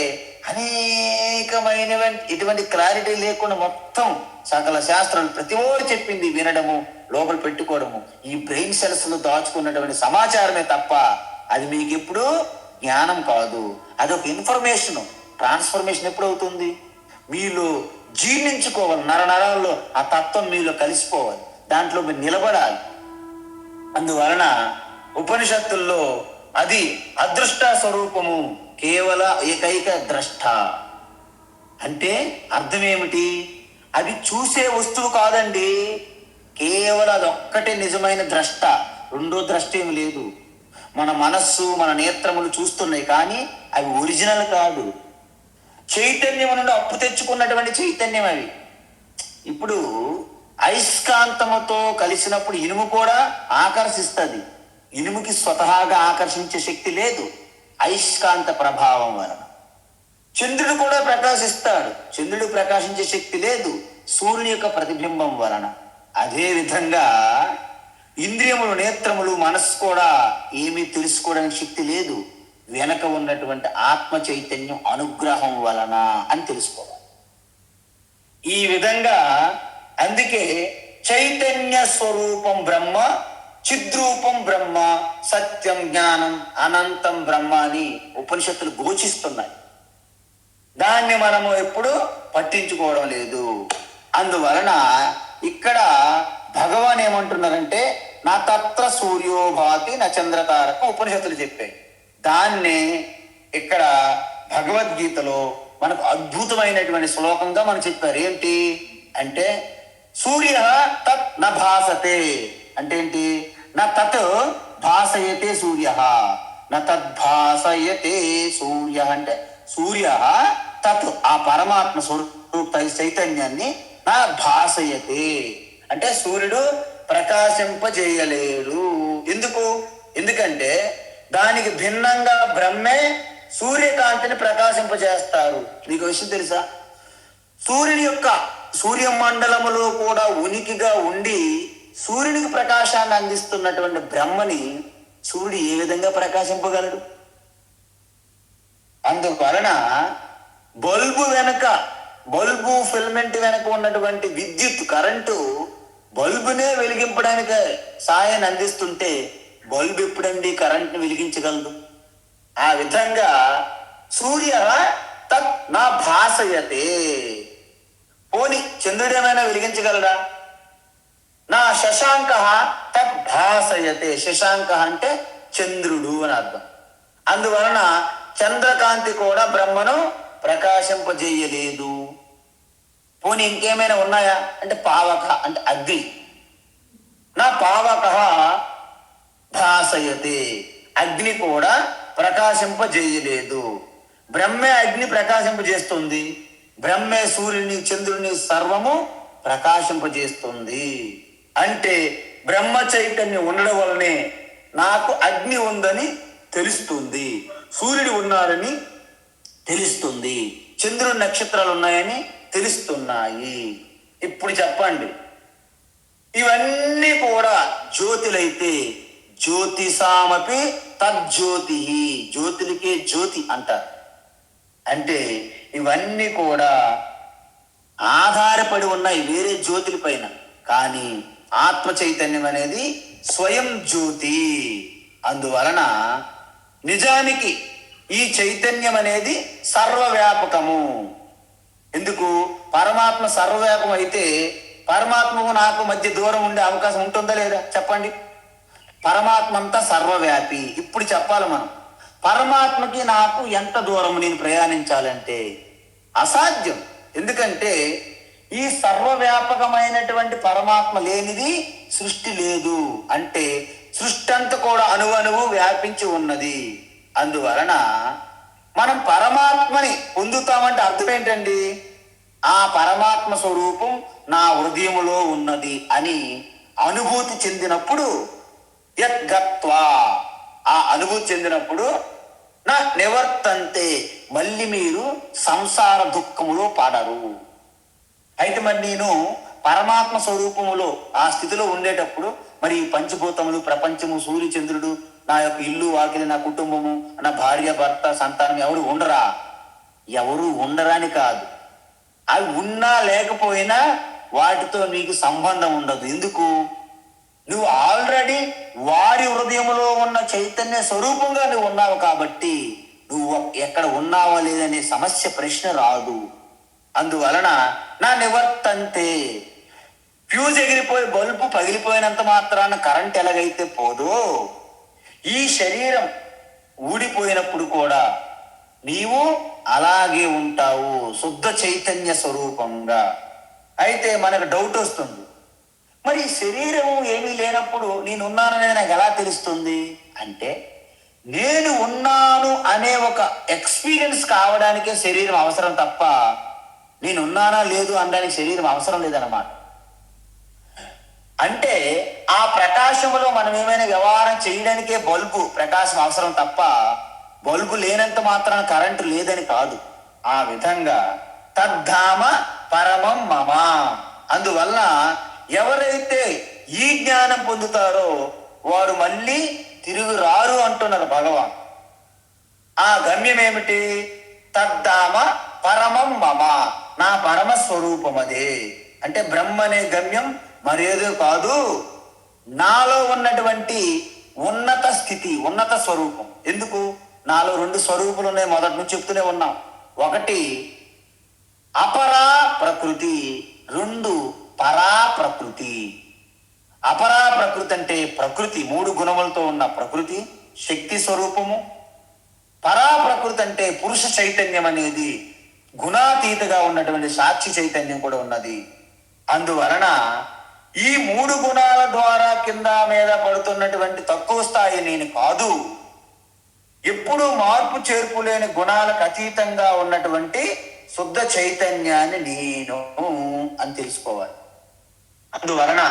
అనేకమైన ఇటువంటి క్లారిటీ లేకుండా మొత్తం సకల శాస్త్రాలు ప్రతి ఓడి చెప్పింది వినడము, లోపల పెట్టుకోవడము, ఈ బ్రెయిన్ సెల్స్ లో దాచుకున్నటువంటి సమాచారమే తప్ప అది మీకు ఎప్పుడు జ్ఞానం కాదు. అదొక ఇన్ఫర్మేషన్. ట్రాన్స్ఫర్మేషన్ ఎప్పుడు అవుతుంది? మీలో జీర్ణించుకోవాలి, నరాల్లో ఆ తత్వం మీలో కలిసిపోవాలి, దాంట్లో మీరు నిలబడాలి. అందువలన ఉపనిషత్తుల్లో అది అదృష్ట స్వరూపము, కేవల ఏకైక ద్రష్ట. అంటే అర్థం ఏమిటి? అది చూసే వస్తువు కాదండి, కేవలం అదొక్కటే నిజమైన ద్రష్ట. రెండో ద్రష్ట ఏమి లేదు. మన మనస్సు మన నేత్రములు చూస్తున్నాయి, కానీ అవి ఒరిజినల్ కాదు. చైతన్యం నుండి అప్పు తెచ్చుకున్నటువంటి చైతన్యం అవి. ఇప్పుడు అయస్కాంతముతో కలిసినప్పుడు ఇనుము కూడా ఆకర్షిస్తుంది. ఇనుముకి స్వతహాగా ఆకర్షించే శక్తి లేదు, అయస్కాంత ప్రభావం వలన. చంద్రుడు కూడా ప్రకాశిస్తాడు, చంద్రుడు ప్రకాశించే శక్తి లేదు, సూర్యుని యొక్క ప్రతిబింబం వలన. అదే విధంగా ఇంద్రియములు, నేత్రములు, మనస్సు కూడా ఏమీ తెలుసుకోవడానికి శక్తి లేదు, వెనక ఉన్నటువంటి ఆత్మ చైతన్యం అనుగ్రహం వలన అని తెలుసుకోవాలి. ఈ విధంగా అందుకే చైతన్య స్వరూపం బ్రహ్మ, చిద్రూపం బ్రహ్మ, సత్యం జ్ఞానం అనంతం బ్రహ్మ అని ఉపనిషత్తులు ఘోషిస్తున్నాయి. దాన్ని మనము ఎప్పుడు పట్టించుకోవడం లేదు. అందువలన ఇక్కడ భగవాన్ ఏమంటున్నారంటే నా తత్ర సూర్యోభాతి నా చంద్రతారక ఉపనిషత్తులు చెప్పాయి. దాన్ని ఇక్కడ భగవద్గీతలో మనకు అద్భుతమైనటువంటి శ్లోకంగా మనం చెప్పారు. ఏంటి అంటే సూర్య తత్ న భాసతే అంటే ఏంటి? నా తత్ భాసయతే సూర్య, నా తద్భాసయతే సూర్య అంటే సూర్య తత్ ఆ పరమాత్మ స్వరూప చైతన్యాన్ని నా భాసయతే అంటే సూర్యుడు ప్రకాశింపజేయలేడు. ఎందుకు? ఎందుకంటే దానికి భిన్నంగా బ్రహ్మే సూర్యకాంతిని ప్రకాశింపజేస్తారు. మీకు విషయం తెలుసా? సూర్యమండలములో కూడా ఉనికిగా ఉండి సూర్యునికి ప్రకాశాన్ని అందిస్తున్నటువంటి బ్రహ్మని సూర్యుడు ఏ విధంగా ప్రకాశింపగలడు? అందువలన బల్బు ఫిలమెంట్ వెనక ఉన్నటువంటి విద్యుత్ కరెంటు బల్బునే వెలిగింపడానికి సాయాన్ని అందిస్తుంటే బల్బు ఎప్పుడండి కరెంట్ని వెలిగించగలదు? ఆ విధంగా సూర్య తత్ నా భాసయతే. పోని చంద్రుడేమైనా వెలిగించగలడా? నా శశాంక తత్ భాసయతే. శశాంక అంటే చంద్రుడు అని అర్థం. అందువలన చంద్రకాంతి కూడా బ్రహ్మను ప్రకాశింపజేయలేదు. పోనీ ఇంకేమైనా ఉన్నాయా అంటే పావక అంటే అగ్ని. నా పావక భాసయతే. అగ్ని కూడా ప్రకాశింపజేయలేదు. బ్రహ్మే అగ్ని ప్రకాశింపజేస్తుంది, బ్రహ్మే సూర్యుని చంద్రుని సర్వము ప్రకాశింపజేస్తుంది. అంటే బ్రహ్మ చైతన్యం ఉండడం వల్లనే నాకు అగ్ని ఉందని తెలుస్తుంది, సూర్యుడు ఉన్నాడని తెలుస్తుంది, చంద్రుడి నక్షత్రాలు ఉన్నాయని తెలుస్తున్నాయి. ఇప్పుడు చెప్పండి, ఇవన్నీ కూడా జ్యోతులైతే జ్యోతిషామపి తజ్జ్యోతి, జ్యోతులకే జ్యోతి అంటారు. అంటే ఇవన్నీ కూడా ఆధారపడి ఉన్నాయి వేరే జ్యోతుల పైన, కానీ ఆత్మ చైతన్యం అనేది స్వయం జ్యోతి. అందువలన నిజానికి ఈ చైతన్యం అనేది సర్వవ్యాపకము. ఎందుకు? పరమాత్మ సర్వవ్యాపకం అయితే పరమాత్మకు నాకు మధ్య దూరం ఉండే అవకాశం ఉంటుందా లేదా చెప్పండి? పరమాత్మ అంతా సర్వవ్యాపి. ఇప్పుడు చెప్పాలి మనం, పరమాత్మకి నాకు ఎంత దూరం నేను ప్రయాణించాలంటే అసాధ్యం. ఎందుకంటే ఈ సర్వవ్యాపకమైనటువంటి పరమాత్మ లేనిది సృష్టి లేదు. అంటే సృష్టి అంతా కూడా అణువణువు వ్యాపించి ఉన్నది. అందువలన మనం పరమాత్మని పొందుతామంటే అర్థం ఏంటండి? ఆ పరమాత్మ స్వరూపం నా హృదయములో ఉన్నది అని అనుభూతి చెందినప్పుడు, యద్గత్వా ఆ అనుభూతి చెందినప్పుడు నా నివర్తంతే మళ్ళీ మీరు సంసార దుఃఖములో పడరు. అయితే మరి నేను పరమాత్మ స్వరూపములో ఆ స్థితిలో ఉండేటప్పుడు మరి ఈ పంచభూతములు, ప్రపంచము, సూర్యచంద్రుడు, నా యొక్క ఇల్లు వాకిలి, నా కుటుంబము, నా భార్య భర్త సంతానం ఎవరు ఉండరా? ఎవరు ఉండరని కాదు, అవి ఉన్నా లేకపోయినా వాటితో నీకు సంబంధం ఉండదు. ఎందుకు? నువ్వు ఆల్రెడీ వారి హృదయంలో ఉన్న చైతన్య స్వరూపంగా నువ్వు ఉన్నావు కాబట్టి నువ్వు ఎక్కడ ఉన్నావా లేదనే సమస్య, ప్రశ్న రాదు. అందువలన నా నివర్తంతే, ఫ్యూజ్ ఎగిరిపోయి బల్బు పగిలిపోయినంత మాత్రాన కరెంట్ ఎలాగైతే పోదో, ఈ శరీరం ఊడిపోయినప్పుడు కూడా నీవు అలాగే ఉంటావు శుద్ధ చైతన్య స్వరూపంగా. అయితే మనకు డౌట్ వస్తుంది, మరి శరీరం ఏమీ లేనప్పుడు నేనున్నాననేది నాకు ఎలా తెలుస్తుంది అంటే, నేను ఉన్నాను అనే ఒక ఎక్స్పీరియన్స్ కావడానికే శరీరం అవసరం తప్ప నేనున్నానా లేదు అనడానికి శరీరం అవసరం లేదన్నమాట. అంటే ఆ ప్రకాశంలో మనం ఏమైనా వ్యవహారం చేయడానికే బల్బు ప్రకాశం అవసరం తప్ప బల్బు లేనంత మాత్రాన కరెంటు లేదని కాదు. ఆ విధంగా తద్ధామ పరమం మమ. అందువల్ల ఎవరైతే ఈ జ్ఞానం పొందుతారో వారు మళ్ళీ తిరిగి రారు అంటున్నారు భగవాన్. ఆ గమ్యం ఏమిటి? తద్ధామ పరమం మమ, నా పరమ స్వరూపం అదే. అంటే బ్రహ్మ అనే గమ్యం మరేదో కాదు, నాలో ఉన్నటువంటి ఉన్నత స్థితి, ఉన్నత స్వరూపం. ఎందుకు? నాలో రెండు స్వరూపులు ఉన్నాయి, మొదటి నుంచి చెప్తూనే ఉన్నాం. ఒకటి అపరా ప్రకృతి, రెండు పరా ప్రకృతి. అపరా ప్రకృతి అంటే ప్రకృతి, మూడు గుణములతో ఉన్న ప్రకృతి, శక్తి స్వరూపము. పరా ప్రకృతి అంటే పురుష చైతన్యం అనేది గుణాతీతగా ఉన్నటువంటి సాక్షి చైతన్యం కూడా ఉన్నది. అందువలన ఈ మూడు గుణాల ద్వారా కింద మీద పడుతున్నటువంటి తక్కువ స్థాయి నేను కాదు, ఎప్పుడూ మార్పు చేర్పు లేని గుణాలకు అతీతంగా ఉన్నటువంటి శుద్ధ చైతన్యాన్ని నేను అని తెలుసుకోవాలి. అందువలన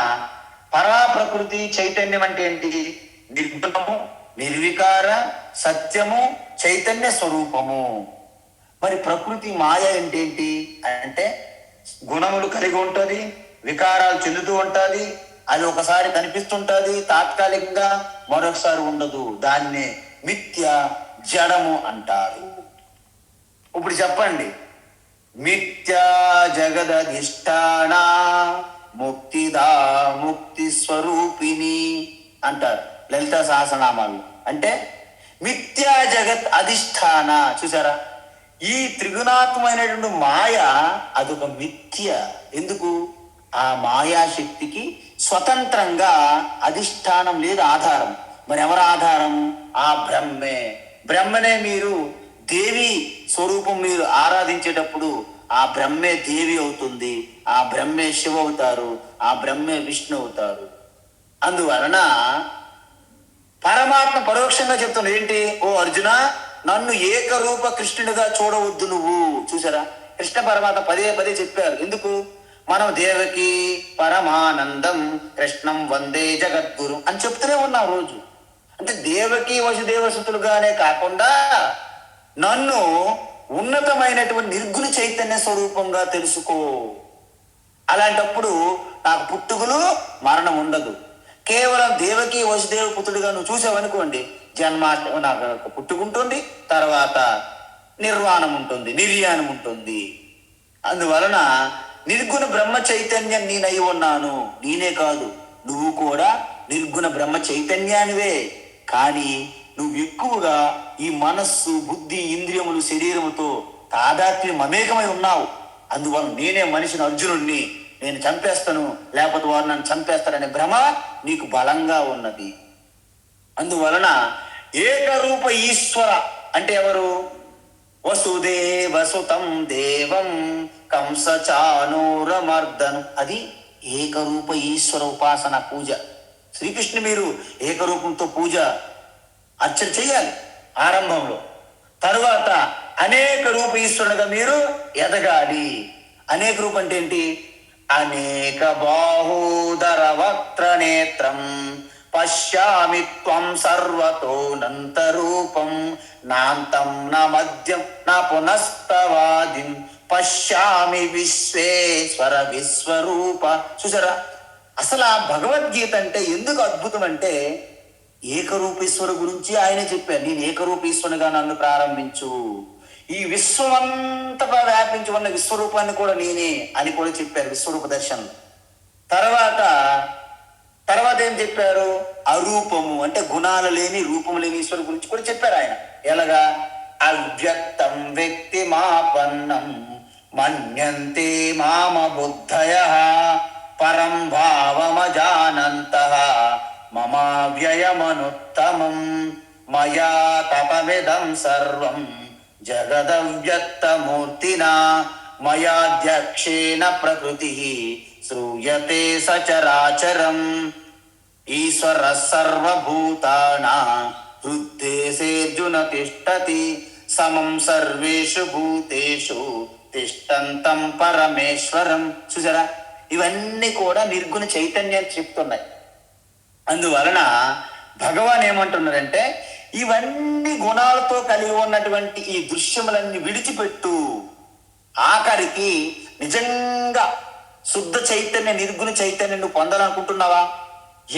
పరా ప్రకృతి చైతన్యం అంటే ఏంటి? నిర్గుణము, నిర్వికార, సత్యము, చైతన్య స్వరూపము. మరి ప్రకృతి మాయ ఏంటేంటి అంటే గుణములు కలిగి ఉంటుంది, వికారాలు చెందుతూ ఉంటుంది, అది ఒకసారి కనిపిస్తుంటుంది తాత్కాలికంగా, మరొకసారి ఉండదు. దాన్నే మిథ్య, జడము అంటారు. ఇప్పుడు చెప్పండి, మిథ్యా జగదధిష్టాన ముక్తిదా ముక్తి స్వరూపిణి అంటారు లలిత సహస్రనామాలు. అంటే మిథ్యా జగత్ అధిష్టాన. చూసారా, ఈ త్రిగుణాత్మైనటువంటి మాయ అదొక మిథ్య. ఎందుకు? ఆ మాయాశక్తికి స్వతంత్రంగా అధిష్టానం లేదు, ఆధారం. మరి ఎవరు ఆధారం? ఆ బ్రహ్మే. బ్రహ్మనే మీరు దేవి స్వరూపం మీరు ఆరాధించేటప్పుడు ఆ బ్రహ్మే దేవి అవుతుంది, ఆ బ్రహ్మే శివ అవుతారు, ఆ బ్రహ్మే విష్ణు అవుతారు. అందువలన పరమాత్మ పరోక్షంగా చెప్తున్నా ఏంటి? ఓ అర్జున, నన్ను ఏకరూప కృష్ణుడిగా చూడవద్దు నువ్వు. చూసారా, కృష్ణ పరమాత్మ పదే పదే చెప్పారు. ఎందుకు? మనం దేవకి పరమానందం కృష్ణం వందే జగద్గురు అని చెప్తూనే ఉన్నాం రోజు. అంటే దేవకి వసుదేవసుతులుగానే కాకుండా నన్ను ఉన్నతమైనటువంటి నిర్గుణ చైతన్య స్వరూపంగా తెలుసుకో. అలాంటప్పుడు నాకు పుట్టుకలు మరణం ఉండదు. కేవలం దేవకి వసుదేవ పుత్రుడిగా నువ్వు చూసావనుకోండి, జన్మాష్టమి నాకు పుట్టుకుంటుంది, తర్వాత నిర్వాణం ఉంటుంది, నిర్యాణం ఉంటుంది. అందువలన నిర్గుణ బ్రహ్మ చైతన్యం నేనై ఉన్నాను. నేనే కాదు, నువ్వు కూడా నిర్గుణ బ్రహ్మ చైతన్యానివే. కానీ నువ్వు ఎక్కువగా ఈ మనస్సు, బుద్ధి, ఇంద్రియములు, శరీరముతో తాదాత్మ్యం మమేకమై ఉన్నావు. అందువల్ల నేనే మనిషిని, అర్జునుడిని నేను చంపేస్తాను, లేకపోతే వారు నన్ను చంపేస్తారనే భ్రమ నీకు బలంగా ఉన్నది. అందువలన ఏకరూప ఈశ్వర అంటే ఎవరు? వసుదేవ సుతం దేవం కంసచానూరమర్దను. అది ఏకరూప ఈశ్వర ఉపాసన పూజ. శ్రీకృష్ణుని మీరు ఏకరూపంతో పూజ అర్చన చెయ్యాలి ఆరంభంలో. తరువాత అనేక రూప ఈశ్వరునిగా మీరు ఎదగాలి. అనేక రూపం అంటే ఏంటి? అనేక బాహూదర వక్త్ర నేత్రం పశ్యామి త్వం సర్వతోనంత రూపం నాంతం న మధ్యం న పునస్తవాదిం పశ్యామి విశ్వేశ్వర విశ్వరూప. చూసారా, అసలు ఆ భగవద్గీత అంటే ఎందుకు అద్భుతం అంటే, ఏకరూపేశ్వరు గురించి ఆయన చెప్పారు. నేను ఏకరూపేశ్వరునిగా నన్ను ప్రారంభించు, ఈ విశ్వమంతటా వ్యాపించి ఉన్న విశ్వరూపాన్ని కూడా నేనే అని కూడా చెప్పారు విశ్వరూప దర్శనం. తర్వాత ఏం చెప్పారు? అరూపము అంటే గుణాలు లేని రూపము లేని ఈశ్వరు గురించి కూడా చెప్పారు ఆయన. ఎలాగా? అవ్యక్తం వ్యక్తి మాపన్నం మన్యంతే మామ బుద్ధయః పరం భావమజానంతః మమావ్యయమనుత్తమం మయా తపమిదం సర్వం జగదవ్యక్తమూర్తినా మయాధ్యక్షేణ ప్రకృతి శ్రూయతే సచరాచరం ఈశ్వర సర్వభూతానాం హృద్దేశేర్జున తిష్టతి సమం సర్వేషు భూతేషు తిష్టంతం పరమేశ్వరం. చూసారా, ఇవన్నీ కూడా నిర్గుణ చైతన్యాన్ని చెప్తున్నాయి. అందువలన భగవాన్ ఏమంటున్నారంటే, ఇవన్నీ గుణాలతో కలిగి ఉన్నటువంటి ఈ దృశ్యములన్నీ విడిచిపెట్టు, ఆఖరికి నిజంగా శుద్ధ చైతన్య నిర్గుణ చైతన్యం నువ్వు పొందాలనుకుంటున్నావా?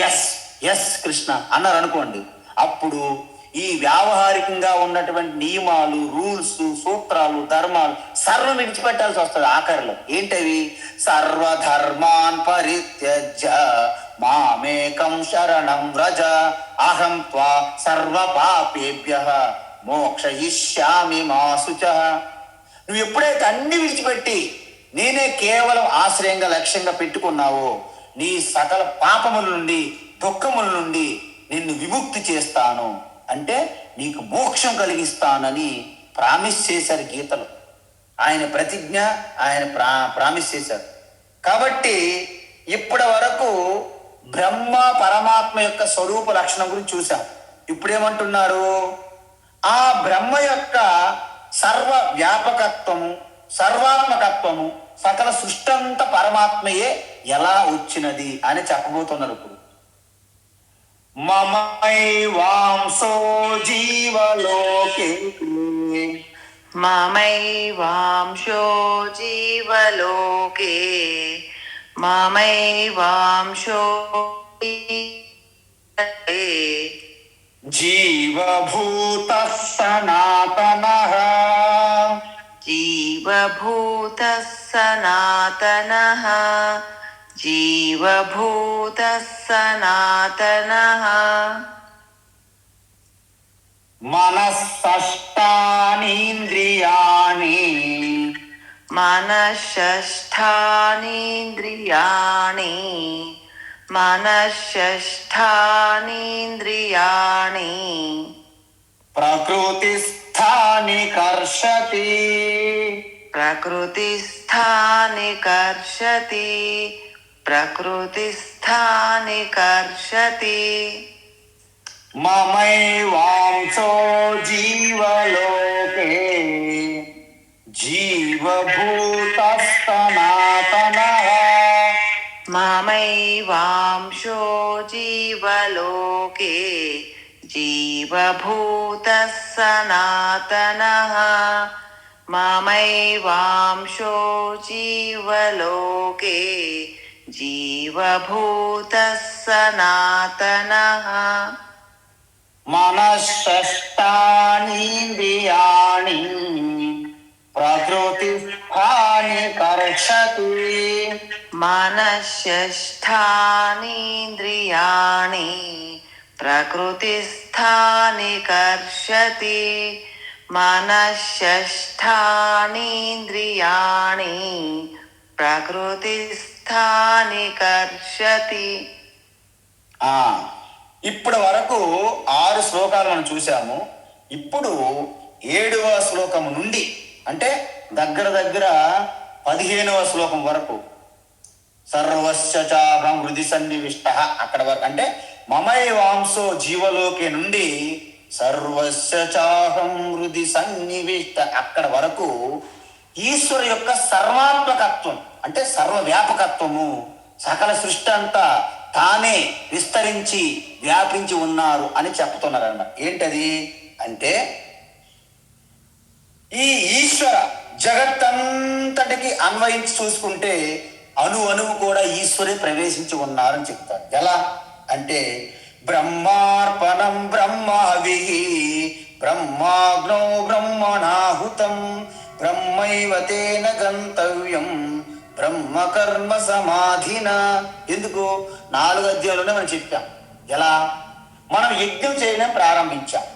ఎస్ ఎస్ కృష్ణ అన్నారు అనుకోండి. అప్పుడు ఈ వ్యావహారికంగా ఉన్నటువంటి నియమాలు, రూల్స్, సూత్రాలు, ధర్మాలు సర్వం విడిచిపెట్టాల్సి వస్తుంది ఆఖరిలో. ఏంటవి? సర్వధర్మాన్ పరిత్యజ్య మామేకం శరణం వ్రజ అహం త్వా సర్వ పాపేభ్యః మోక్షయిష్యామి మా శుచః. నువ్వు ఎప్పుడైతే అన్ని విడిచిపెట్టి నేనే కేవలం ఆశ్రయంగా లక్ష్యంగా పెట్టుకున్నావో, నీ సకల పాపముల నుండి, దుఃఖముల నుండి నిన్ను విముక్తి చేస్తాను అంటే నీకు మోక్షం కలిగిస్తానని ప్రామిస్ చేశారు గీతలో. ఆయన ప్రతిజ్ఞ, ఆయన ప్రామిస్ చేశారు. కాబట్టి ఇప్పటి వరకు బ్రహ్మ పరమాత్మ యొక్క స్వరూప లక్షణం గురించి చూసాం. ఇప్పుడేమంటున్నారు? ఆ బ్రహ్మ యొక్క సర్వ వ్యాపకత్వము, సర్వాత్మకత్వము, సకల సృష్టంత పరమాత్మయే ఎలా వచ్చినది అని చెప్పబోతున్నారు. ఇప్పుడు మమైవాంసో జీవలోకే మమైవాంశో జీవలోకే మమైవాంశో జీవభూతః సనాతనః జీవభూతః సనాతనః జీవభూతః సనాతనః మనఃషష్టానీంద్రియాణి మనఃషష్టానీంద్రియాణి మనఃషష్టానీంద్రియాణి ప్రకృతిస్థాని కర్షతి ప్రకృతిస్థాని కర్షతి ప్రకృతిస్థాని కర్షతి మమైవాంసో జీవలోకే జీవభూతః సనాతనః మమైవాంశో జీవలోకే జీవభూతః సనాతనః మమైవాంశో జీవలోకే జీవభూతః సనాతనః మనఃషష్టానీంద్రియాణి ప్రకృతిస్థాని కర్షతి మనఃషష్టానీంద్రియాణి ప్రకృతిస్థాని కర్షతి మనఃషష్టానీంద్రియాణి ప్రకృతిస్థాని కర్షతి. ఇప్పటి వరకు 6 శ్లోకాలు మనం చూసాము. ఇప్పుడు 7వ శ్లోకము నుండి అంటే దగ్గర 15వ శ్లోకం వరకు సర్వస్య చాహం హృది సన్నివిష్టః అక్కడ వరకు అంటే మమైవాంసో జీవలోకి నుండి సర్వస్య చాహం హృది సన్నివిష్ట అక్కడ వరకు ఈశ్వరు యొక్క సర్వాత్మకత్వం అంటే సర్వవ్యాపకత్వము, సకల సృష్టి అంతా తానే విస్తరించి వ్యాపించి ఉన్నారు అని చెప్తున్నారు అన్నమాట. ఏంటది అంటే ఈ ఈశ్వర జగత్తంతటికి అన్వయించి చూసుకుంటే అణువు కూడా ఈశ్వరే ప్రవేశించి ఉన్నారని చెప్తారు. ఎలా అంటే బ్రహ్మార్పణం బ్రహ్మావి బ్రహ్మాగ్నో బ్రహ్మణాహుతం బ్రహ్మైవ తేన గంతవ్యం బ్రహ్మకర్మ సమాధిన. ఎందుకు 4 అధ్యాయంలోనే మనం చెప్పాం. ఎలా మనం యజ్ఞం చేయడం ప్రారంభించాం.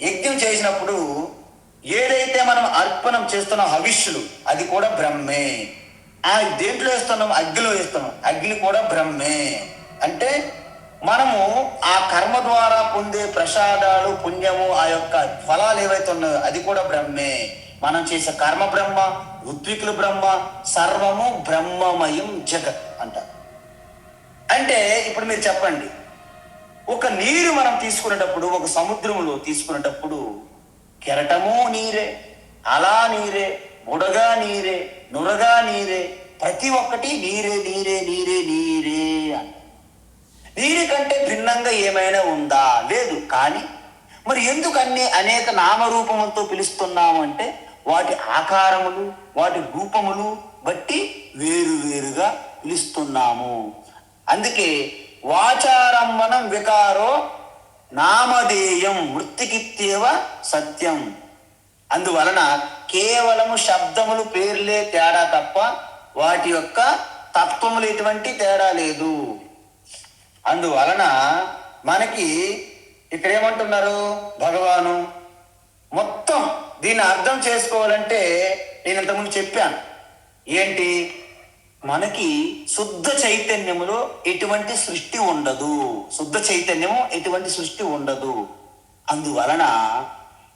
యజ్ఞం చేసినప్పుడు ఏదైతే మనం అర్పణం చేస్తున్నాం హవిష్యులు అది కూడా బ్రహ్మే. ఆ దేంట్లో వేస్తున్నాం? అగ్నిలో వేస్తున్నాం, అగ్ని కూడా బ్రహ్మే. అంటే మనము ఆ కర్మ ద్వారా పొందే ప్రసాదాలు పుణ్యము ఆ యొక్క ఫలాలు ఏవైతే ఉన్నాయో అది కూడా బ్రహ్మే. మనం చేసే కర్మ బ్రహ్మ, ఋత్వికులు బ్రహ్మ, సర్వము బ్రహ్మమయం జగత్ అంటారు. అంటే ఇప్పుడు మీరు చెప్పండి, ఒక నీరు మనం తీసుకునేటప్పుడు, ఒక సముద్రంలో తీసుకునేటప్పుడు కెరటము నీరే, అలా నీరే, బుడగా నీరే, నురగా నీరే, ప్రతి ఒక్కటి నీరే నీరే నీరే నీరే అంట. నీరు కంటే భిన్నంగా ఏమైనా ఉందా? లేదు. కానీ మరి ఎందుకు అనేక నామరూపములతో పిలుస్తున్నాము అంటే వాటి ఆకారములు వాటి రూపములు బట్టి వేరుగా పిలుస్తున్నాము. అందుకే వాచారంభనం వికారో నామధేయం వృత్తికిత్యేవ సత్యం. అందువలన కేవలము శబ్దములు పేర్లే తేడా తప్ప వాటి యొక్క తత్వములు ఎటువంటి తేడా లేదు. అందువలన మనకి ఇక్కడ ఏమంటున్నారు భగవాను, మొత్తం దీన్ని అర్థం చేసుకోవాలంటే నేను ఇంతకుముందు చెప్పాను ఏంటి, మనకి శుద్ధ చైతన్యములో ఎటువంటి సృష్టి ఉండదు. శుద్ధ చైతన్యము ఎటువంటి సృష్టి ఉండదు. అందువలన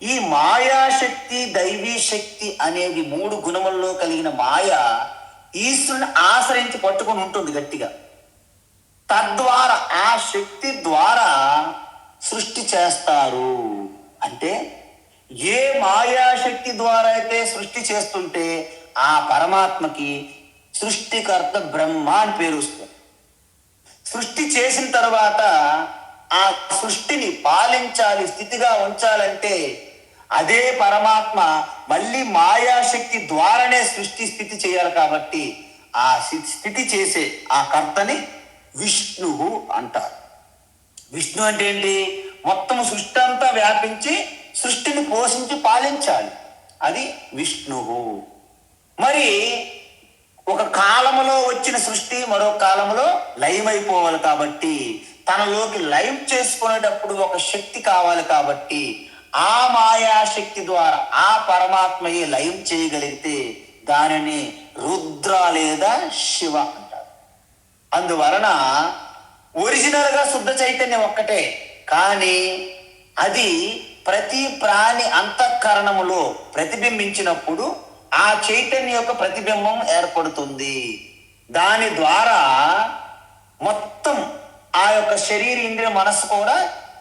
ఈ మాయాశక్తి దైవీ శక్తి అనేది 3 గుణముల్లో కలిగిన మాయ ఈశ్వరుని ఆశ్రయించి పట్టుకొని ఉంటుంది గట్టిగా. తద్వారా ఆ శక్తి ద్వారా సృష్టి చేస్తారు. అంటే ఏ మాయాశక్తి ద్వారా అయితే సృష్టి చేస్తుంటే ఆ పరమాత్మకి సృష్టికర్త బ్రహ్మ అని పేరు వస్తుంది. సృష్టి చేసిన తర్వాత ఆ సృష్టిని పాలించాలి, స్థితిగా ఉంచాలంటే అదే పరమాత్మ మళ్ళీ మాయాశక్తి ద్వారానే సృష్టి స్థితి చేయాలి. కాబట్టి ఆ స్థితి చేసే ఆ కర్తని విష్ణువు అంటారు. విష్ణు అంటే ఏంటి? మొత్తం సృష్టి అంతా వ్యాపించి సృష్టిని పోషించి పాలించాలి, అది విష్ణువు. మరి ఒక కాలములో వచ్చిన సృష్టి మరో కాలంలో లయమైపోవాలి. కాబట్టి తనలోకి లయం చేసుకునేటప్పుడు ఒక శక్తి కావాలి. కాబట్టి ఆ మాయాశక్తి ద్వారా ఆ పరమాత్మయే లయం చేయగలిగితే దానిని రుద్ర లేదా శివ అంటారు. అందువలన ఒరిజినల్ గా శుద్ధ చైతన్యం ఒక్కటే, కానీ అది ప్రతి ప్రాణి అంతఃకరణములో ప్రతిబింబించినప్పుడు ఆ చైతన్యం యొక్క ప్రతిబింబం ఏర్పడుతుంది. దాని ద్వారా మొత్తం ఆ యొక్క శరీర ఇంద్రియ మనస్సు కూడా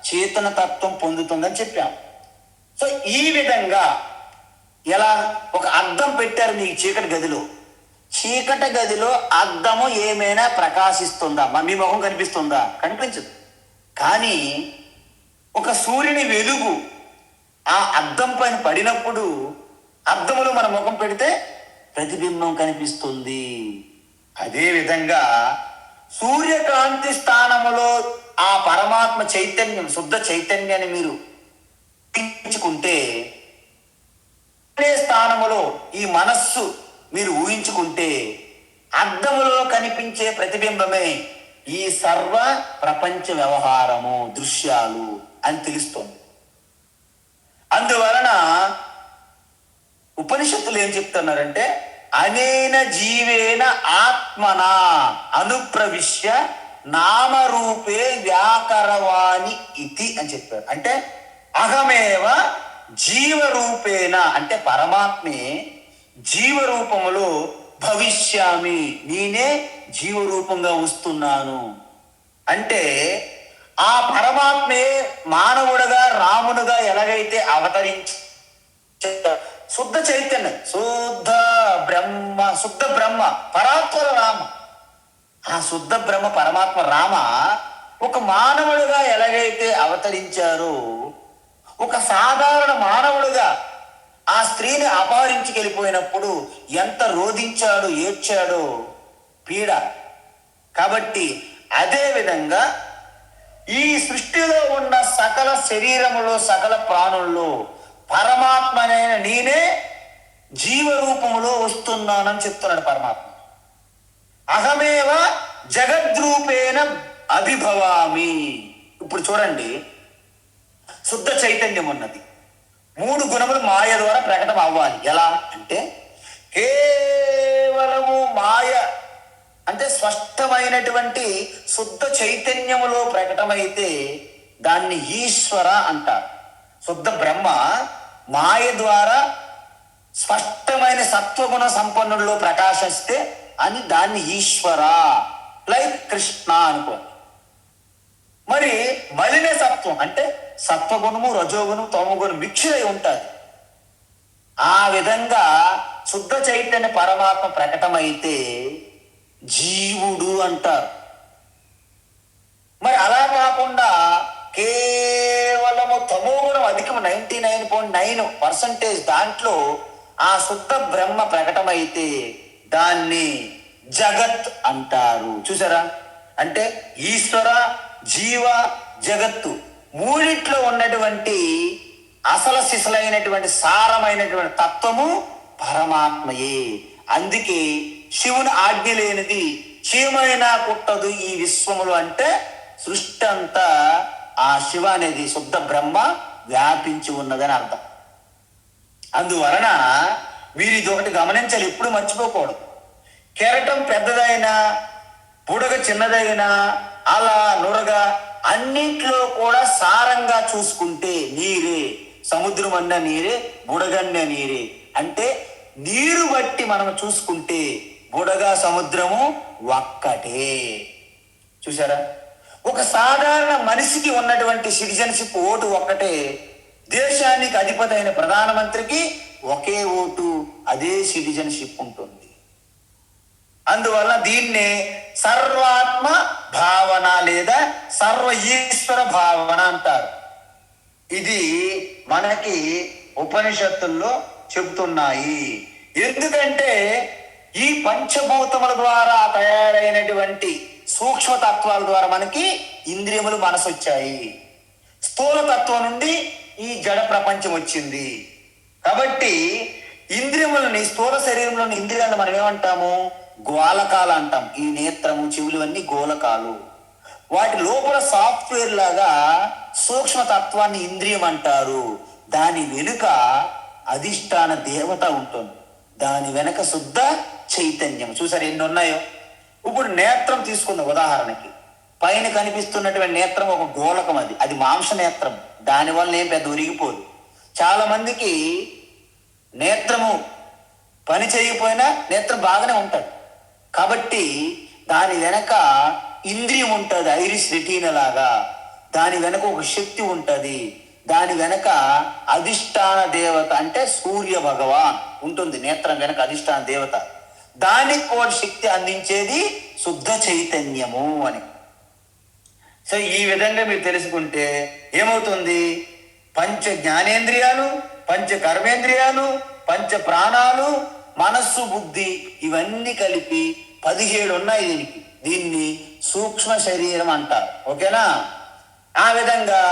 చేతన తత్వం పొందుతుందని చెప్పాం. సో ఈ విధంగా ఎలా ఒక అద్దం పెట్టారు మీ చీకటి గదిలో, చీకటి గదిలో అద్దము ఏమైనా ప్రకాశిస్తుందా? మీ ముఖం కనిపిస్తుందా? కనిపించదు. కానీ ఒక సూర్యుని వెలుగు ఆ అద్దం పైన పడినప్పుడు అద్దములో మన ముఖం పెడితే ప్రతిబింబం కనిపిస్తుంది. అదే విధంగా సూర్యకాంతి స్థానములో ఆ పరమాత్మ చైతన్యం శుద్ధ చైతన్యాన్ని మీరు ఊహించుకుంటే, స్థానములో ఈ మనస్సు మీరు ఊహించుకుంటే అద్దములో కనిపించే ప్రతిబింబమే ఈ సర్వ ప్రపంచ వ్యవహారము దృశ్యాలు అని తెలుస్తుంది. అందువలన ఉపనిషత్తులు ఏం చెప్తున్నారంటే అనేన జీవేన ఆత్మన అనుప్రవిశ్య నామరూపే వ్యాకరవాణి ఇతి అని చెప్పారు. అంటే అహమేవ జీవరూపేణ అంటే పరమాత్మే జీవరూపములో భవిష్యామి, నేనే జీవరూపంగా వస్తున్నాను. అంటే ఆ పరమాత్మే మానవుడుగా రాముడుగా ఎలాగైతే అవతరించి శుద్ధ చైతన్యం, శుద్ధ బ్రహ్మ పరాత్పర రామ, ఆ శుద్ధ బ్రహ్మ పరమాత్మ రామ ఒక మానవుడుగా ఎలాగైతే అవతరించారో, ఒక సాధారణ మానవుడుగా ఆ స్త్రీని అపహరించుకెళ్ళిపోయినప్పుడు ఎంత రోధించాడో ఏడ్చాడో పీడ. కాబట్టి అదే విధంగా ఈ సృష్టిలో ఉన్న సకల శరీరములో సకల ప్రాణుల్లో పరమాత్మనైన నేనే జీవరూపములో వస్తున్నానని చెప్తున్నాడు పరమాత్మ. అహమేవ జగద్రూపేణ అభిభవామి. ఇప్పుడు చూడండి, శుద్ధ చైతన్యం ఉన్నది, 3 గుణములు మాయ ద్వారా ప్రకటన అవ్వాలి. ఎలా అంటే కేవలము మాయ అంటే స్పష్టమైనటువంటి శుద్ధ చైతన్యములో ప్రకటమైతే దాన్ని ఈశ్వర అంటారు. శుద్ధ బ్రహ్మ మాయ ద్వారా స్పష్టమైన సత్వగుణ సంపన్నుల్లో ప్రకాశిస్తే అని దాన్ని ఈశ్వర, లైక్ కృష్ణ అనుకోండి. మరి మలిన సత్వం అంటే సత్వగుణము రజోగుణం తమోగుణం మిక్స్ అయి ఉంటుంది. ఆ విధంగా శుద్ధ చైతన్య పరమాత్మ ప్రకటమైతే జీవుడు అంటారు. మరి అలా కాకుండా కేవలము తమోగుణం అధికం 99.9% దాంట్లో ఆ శుద్ధ బ్రహ్మ ప్రకటమైతే దాన్ని జగత్ అంటారు. చూసారా? అంటే ఈశ్వర, జీవ, జగత్తు మూడిట్లో ఉన్నటువంటి అసలు సిసలైనటువంటి సారమైనటువంటి తత్వము పరమాత్మయే. అందుకే శివుని ఆజ్ఞ లేనిది చీమైనా పుట్టదు ఈ విశ్వములు. అంటే సృష్టి అంతా ఆ శివ అనేది శుద్ధ బ్రహ్మ వ్యాపించి ఉన్నదని అర్థం. అందువలన మీరు ఇది ఒకటి గమనించాలి, ఎప్పుడు మర్చిపోకూడదు. కెరటం పెద్దదైనా బుడగ చిన్నదైనా అలా నురగ అన్నింటిలో కూడా సారంగా చూసుకుంటే నీరే, సముద్రం అన్న నీరే, బుడగన్న నీరే. అంటే నీరు బట్టి మనం చూసుకుంటే బుడగ సముద్రము ఒక్కటే. చూసారా? ఒక సాధారణ మనిషికి ఉన్నటువంటి సిటిజన్షిప్ ఓటు ఒక్కటే, దేశానికి అధిపతి అయిన ప్రధానమంత్రికి ఒకే ఓటు, అదే సిటిజన్షిప్ ఉంటుంది. అందువల్ల దీన్నే సర్వాత్మ భావన లేదా సర్వ ఈశ్వర భావన అంటారు. ఇది మనకి ఉపనిషత్తుల్లో చెబుతున్నాయి. ఎందుకంటే ఈ పంచభూతముల ద్వారా తయారైనటువంటి సూక్ష్మ తత్వాల ద్వారా మనకి ఇంద్రియములు మనసు వచ్చాయి. స్థూల తత్వం నుండి ఈ జడ ప్రపంచం వచ్చింది. కాబట్టి ఇంద్రియములని, స్థూల శరీరంలోని ఇంద్రియాలను మనం ఏమంటాము? గోళకాలు అంటాం. ఈ నేత్రము, చెవులు అన్నీ గోళకాలు. వాటి లోపల సాఫ్ట్వేర్ లాగా సూక్ష్మ తత్వాన్ని ఇంద్రియం అంటారు. దాని వెనుక అధిష్టాన దేవత ఉంటుంది, దాని వెనక శుద్ధ చైతన్యం. చూసారు ఎన్ని ఉన్నాయో? ఇప్పుడు నేత్రం తీసుకుందాం ఉదాహరణకి. పైన కనిపిస్తున్నటువంటి నేత్రం ఒక గోళకం, అది మాంస నేత్రం. దానివల్ల ఏం పెద్ద ఉరిగిపోదు. చాలా మందికి నేత్రము పని చేయకపోయినా నేత్రం బాగానే ఉంటుంది. కాబట్టి దాని వెనక ఇంద్రియం ఉంటుంది, ఐరిస్ రెటీన లాగా. దాని వెనక ఒక శక్తి ఉంటుంది. దాని వెనక అధిష్టాన దేవత అంటే సూర్య భగవాన్ ఉంటుంది. నేత్రం వెనక అధిష్టాన దేవత. దానికి కూడా శక్తి అందించేది శుద్ధ చైతన్యము అని. సో ఈ విధంగా మీరు తెలుసుకుంటే ఏమవుతుంది? పంచ జ్ఞానేంద్రియాలు, పంచ కర్మేంద్రియాలు, పంచ ప్రాణాలు, మనస్సు, బుద్ధి ఇవన్నీ కలిపి 17 ఉన్నాయి దీనికి. దీన్ని సూక్ష్మ శరీరం అంటారు. ఓకేనా? ఆ విధంగా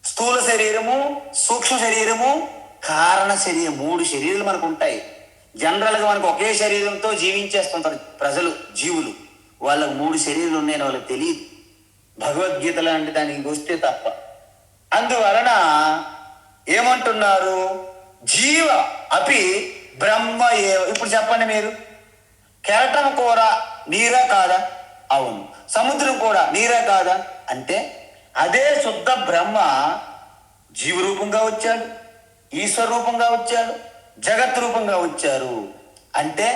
స్థూల శరీరము, సూక్ష్మ శరీరము, కారణ శరీరం, 3 శరీరాలు మనకు ఉంటాయి. జనరల్గా మనకు ఒకే శరీరంతో జీవించేస్తుంటారు ప్రజలు, జీవులు. వాళ్ళకు 3 శరీరాలు ఉన్నాయని వాళ్ళకి తెలియదు. భగవద్గీత లాంటి దానికి వస్తే తప్ప. అందువలన ఏమంటున్నారు? జీవ అపి బ్రహ్మ ఏవ. ఇప్పుడు చెప్పండి మీరు, కెరటం కూర నీరా కాదా? అవును. సముద్రం కూడా నీరా కాదా? అంటే అదే శుద్ధ బ్రహ్మ జీవరూపంగా వచ్చాడు, ఈశ్వర రూపంగా వచ్చాడు, జగత్ రూపంగా వచ్చారు. అంటే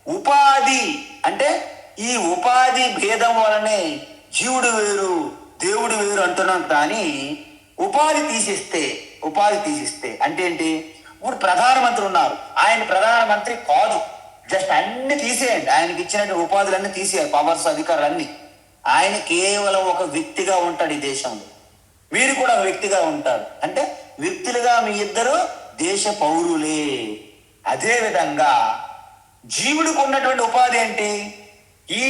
ఉపాధి, అంటే ఈ ఉపాధి భేదం వలనే జీవుడు వేరు, దేవుడు వేరు అంటున్నాం, కానీ ఉపాధి తీసిస్తే అంటే ఏంటి? ఇప్పుడు ప్రధానమంత్రి ఉన్నారు, ఆయన ప్రధానమంత్రి కాదు, జస్ట్ అన్ని తీసేయండి, ఆయనకి ఇచ్చినటువంటి ఉపాధులన్నీ తీసేయాలి, పవర్స్ అధికారులన్నీ. ఆయన కేవలం ఒక వ్యక్తిగా ఉంటాడు ఈ దేశంలో, మీరు కూడా ఒక వ్యక్తిగా ఉంటారు. అంటే వ్యక్తులుగా మీ ఇద్దరు దేశ పౌరులే. అదే విధంగా జీవుడికి ఉన్నటువంటి ఉపాధి ఏంటి? ఈ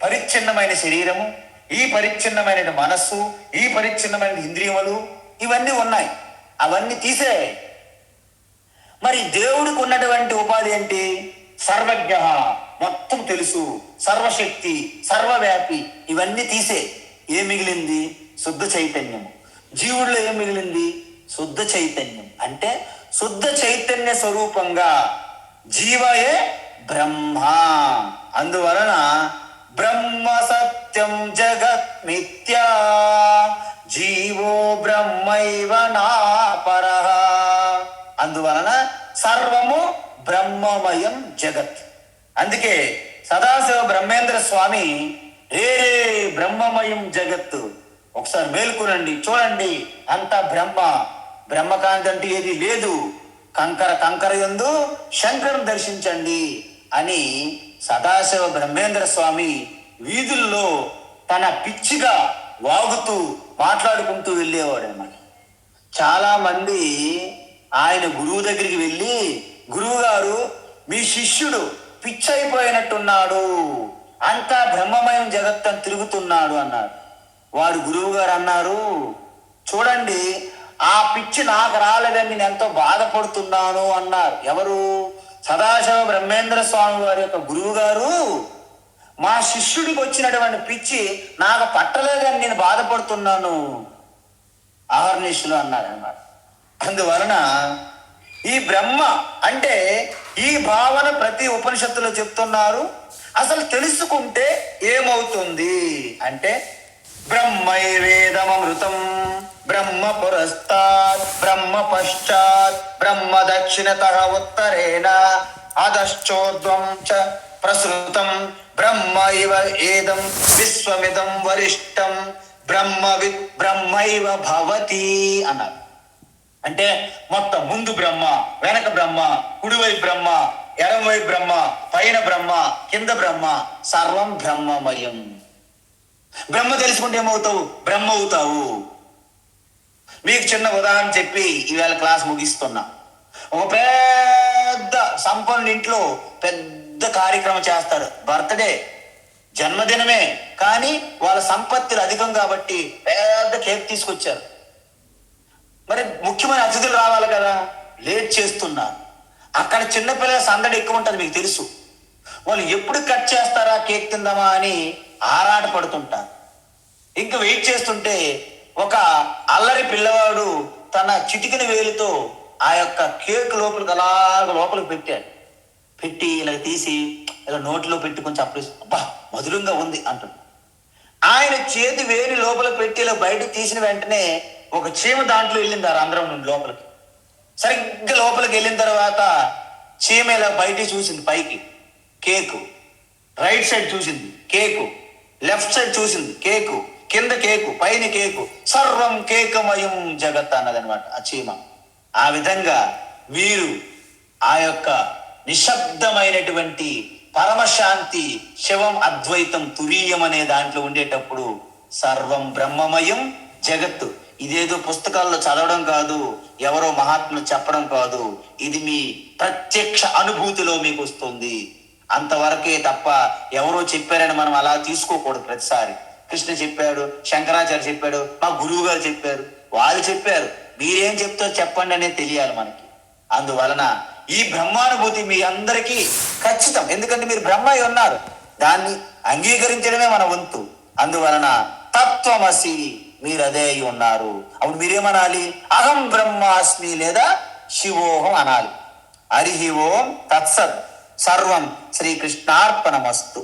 పరిచ్ఛిన్నమైన శరీరము, ఈ పరిచ్ఛిన్నమైన మనస్సు, ఈ పరిచ్ఛిన్నమైన ఇంద్రియములు, ఇవన్నీ ఉన్నాయి, అవన్నీ తీసే. మరి దేవుడికి ఉన్నటువంటి ఉపాధి ఏంటి? సర్వజ్ఞ, మొత్తం తెలుసు, సర్వశక్తి, సర్వవ్యాపి, ఇవన్నీ తీసే. ఏం మిగిలింది? శుద్ధ చైతన్యము. జీవుడిలో ఏం మిగిలింది? శుద్ధ చైతన్యం. అంటే శుద్ధ చైతన్య స్వరూపంగా జీవయే బ్రహ్మ. అందువలన బ్రహ్మ సత్యం జగత్ మిథ్యా, జీవో బ్రహ్మైవ నాపరః. అందువలన సర్వము బ్రహ్మమయం జగత్. అందుకే సదాశివ బ్రహ్మేంద్ర స్వామి రే బ్రహ్మమయం జగత్తు, ఒకసారి మేల్కొనండి, చూడండి, అంతా బ్రహ్మకాంతి అంటే ఏది లేదు, కంకర యందు శంకరుని దర్శించండి అని సదాశివ బ్రహ్మేంద్ర స్వామి వీధుల్లో తన పిచ్చిగా వాగుతూ మాట్లాడుకుంటూ వెళ్ళేవాడు అన్నమాట. చాలా మంది ఆయన గురువు దగ్గరికి వెళ్ళి, గురువు గారు మీ శిష్యుడు పిచ్చైపోయినట్టున్నాడు, అంతా బ్రహ్మమయం జగత్తు తిరుగుతున్నాడు అన్నాడు. వాడు గురువు గారు అన్నారు, చూడండి, ఆ పిచ్చి నాకు రాలేదని నేను ఎంతో బాధపడుతున్నాను అన్నారు. ఎవరు? సదాశివ బ్రహ్మేంద్ర స్వామి వారి యొక్క గురువు గారు, మా శిష్యుడికి వచ్చినటువంటి పిచ్చి నాకు పట్టలేదని నేను బాధపడుతున్నాను అహర్నిశలు అన్నారు అన్నమాట. అందువలన ఈ బ్రహ్మ అంటే ఈ భావన ప్రతి ఉపనిషత్తులో చెప్తున్నారు. అసలు తెలుసుకుంటే ఏమవుతుంది అంటే, బ్రహ్మైవేదమృతం బ్రహ్మ పురస్తాత్ బ్రహ్మ పశ్చాత్ బ్రహ్మ దక్షిణతః ఉత్తరేణ అధశ్చోర్ధ్వం చ ప్రసృతం బ్రహ్మ ఇవ ఏదం విశ్వమిదం వరిష్టం బ్రహ్మైవ భవతి అన్నారు. అంటే మొత్తం ముందు బ్రహ్మ, వెనక బ్రహ్మ, కుడివైపు బ్రహ్మ, ఎడమవైపు బ్రహ్మ, పైన బ్రహ్మ, కింద బ్రహ్మ, సర్వం బ్రహ్మమయం. బ్రహ్మ తెలుసుకుంటే ఏమవుతావు? బ్రహ్మ అవుతావు. మీకు చిన్న ఉదాహరణ చెప్పి ఈవేళ క్లాస్ ముగిస్తున్నా. ఒక పెద్ద సంపన్నుల ఇంట్లో పెద్ద కార్యక్రమం చేస్తారు, బర్త్డే, జన్మదినమే, కానీ వాళ్ళ సంపత్తులు అధికం కాబట్టి పెద్ద కేక్ తీసుకొచ్చారు. మరి ముఖ్యమైన అతిథులు రావాలి కదా, లేట్ చేస్తున్నారు. అక్కడ చిన్నపిల్లల సందడి ఎక్కువ ఉంటుంది, మీకు తెలుసు. వాళ్ళు ఎప్పుడు కట్ చేస్తారా కేక్ తిందామా అని ఆరాట పడుతుంటారు. ఇంకా వెయిట్ చేస్తుంటే ఒక అల్లరి పిల్లవాడు తన చిటికిన వేలుతో ఆ యొక్క కేక్ లోపలికి పెట్టి ఇలా తీసి ఇలా నోట్లో పెట్టి కొంచెం అప్పుడు, అబ్బా మధురంగా ఉంది అంటాడు. ఆయన చేతి వేలి లోపల పెట్టి ఇలా బయట తీసిన వెంటనే ఒక చీమ దాంట్లో వెళ్ళింది ఆ రంధ్రం నుండి లోపలికి. సరిగ్గా లోపలికి వెళ్ళిన తర్వాత చీమ ఇలా బయట చూసింది, పైకి కేకు, రైట్ సైడ్ చూసింది కేకు, లెఫ్ట్ సైడ్ చూసింది కేకు, కింద కేకు, పైన కేకు, సర్వం కేకమయం జగత్ అన్నదనమాట ఆ చీమ. ఆ విధంగా మీరు ఆ యొక్క నిశ్శబ్దమైనటువంటి పరమశాంతి, శివం అద్వైతం తురీయం అనే దాంట్లో ఉండేటప్పుడు సర్వం బ్రహ్మమయం జగత్తు. ఇదేదో పుస్తకాల్లో చదవడం కాదు, ఎవరో మహాత్ములు చెప్పడం కాదు, ఇది మీ ప్రత్యక్ష అనుభూతిలో మీకు వస్తుంది. అంతవరకే తప్ప ఎవరో చెప్పారని మనం అలా తీసుకోకూడదు. ప్రతిసారి కృష్ణ చెప్పాడు, శంకరాచార్య చెప్పాడు, మా గురువు గారు చెప్పారు, వాళ్ళు చెప్పారు, మీరేం చెప్తారో చెప్పండి అనేది తెలియాలి మనకి. అందువలన ఈ బ్రహ్మానుభూతి మీ అందరికీ ఖచ్చితం. ఎందుకంటే మీరు బ్రహ్మ అయి ఉన్నారు, దాన్ని అంగీకరించడమే మన వంతు. అందువలన తత్వమసి, మీరు అదే అయి ఉన్నారు. అప్పుడు మీరేమనాలి? అహం బ్రహ్మాస్మి లేదా శివోహం అనాలి. హరి ఓం తత్సత్. సర్వం శ్రీకృష్ణార్పణమస్తు.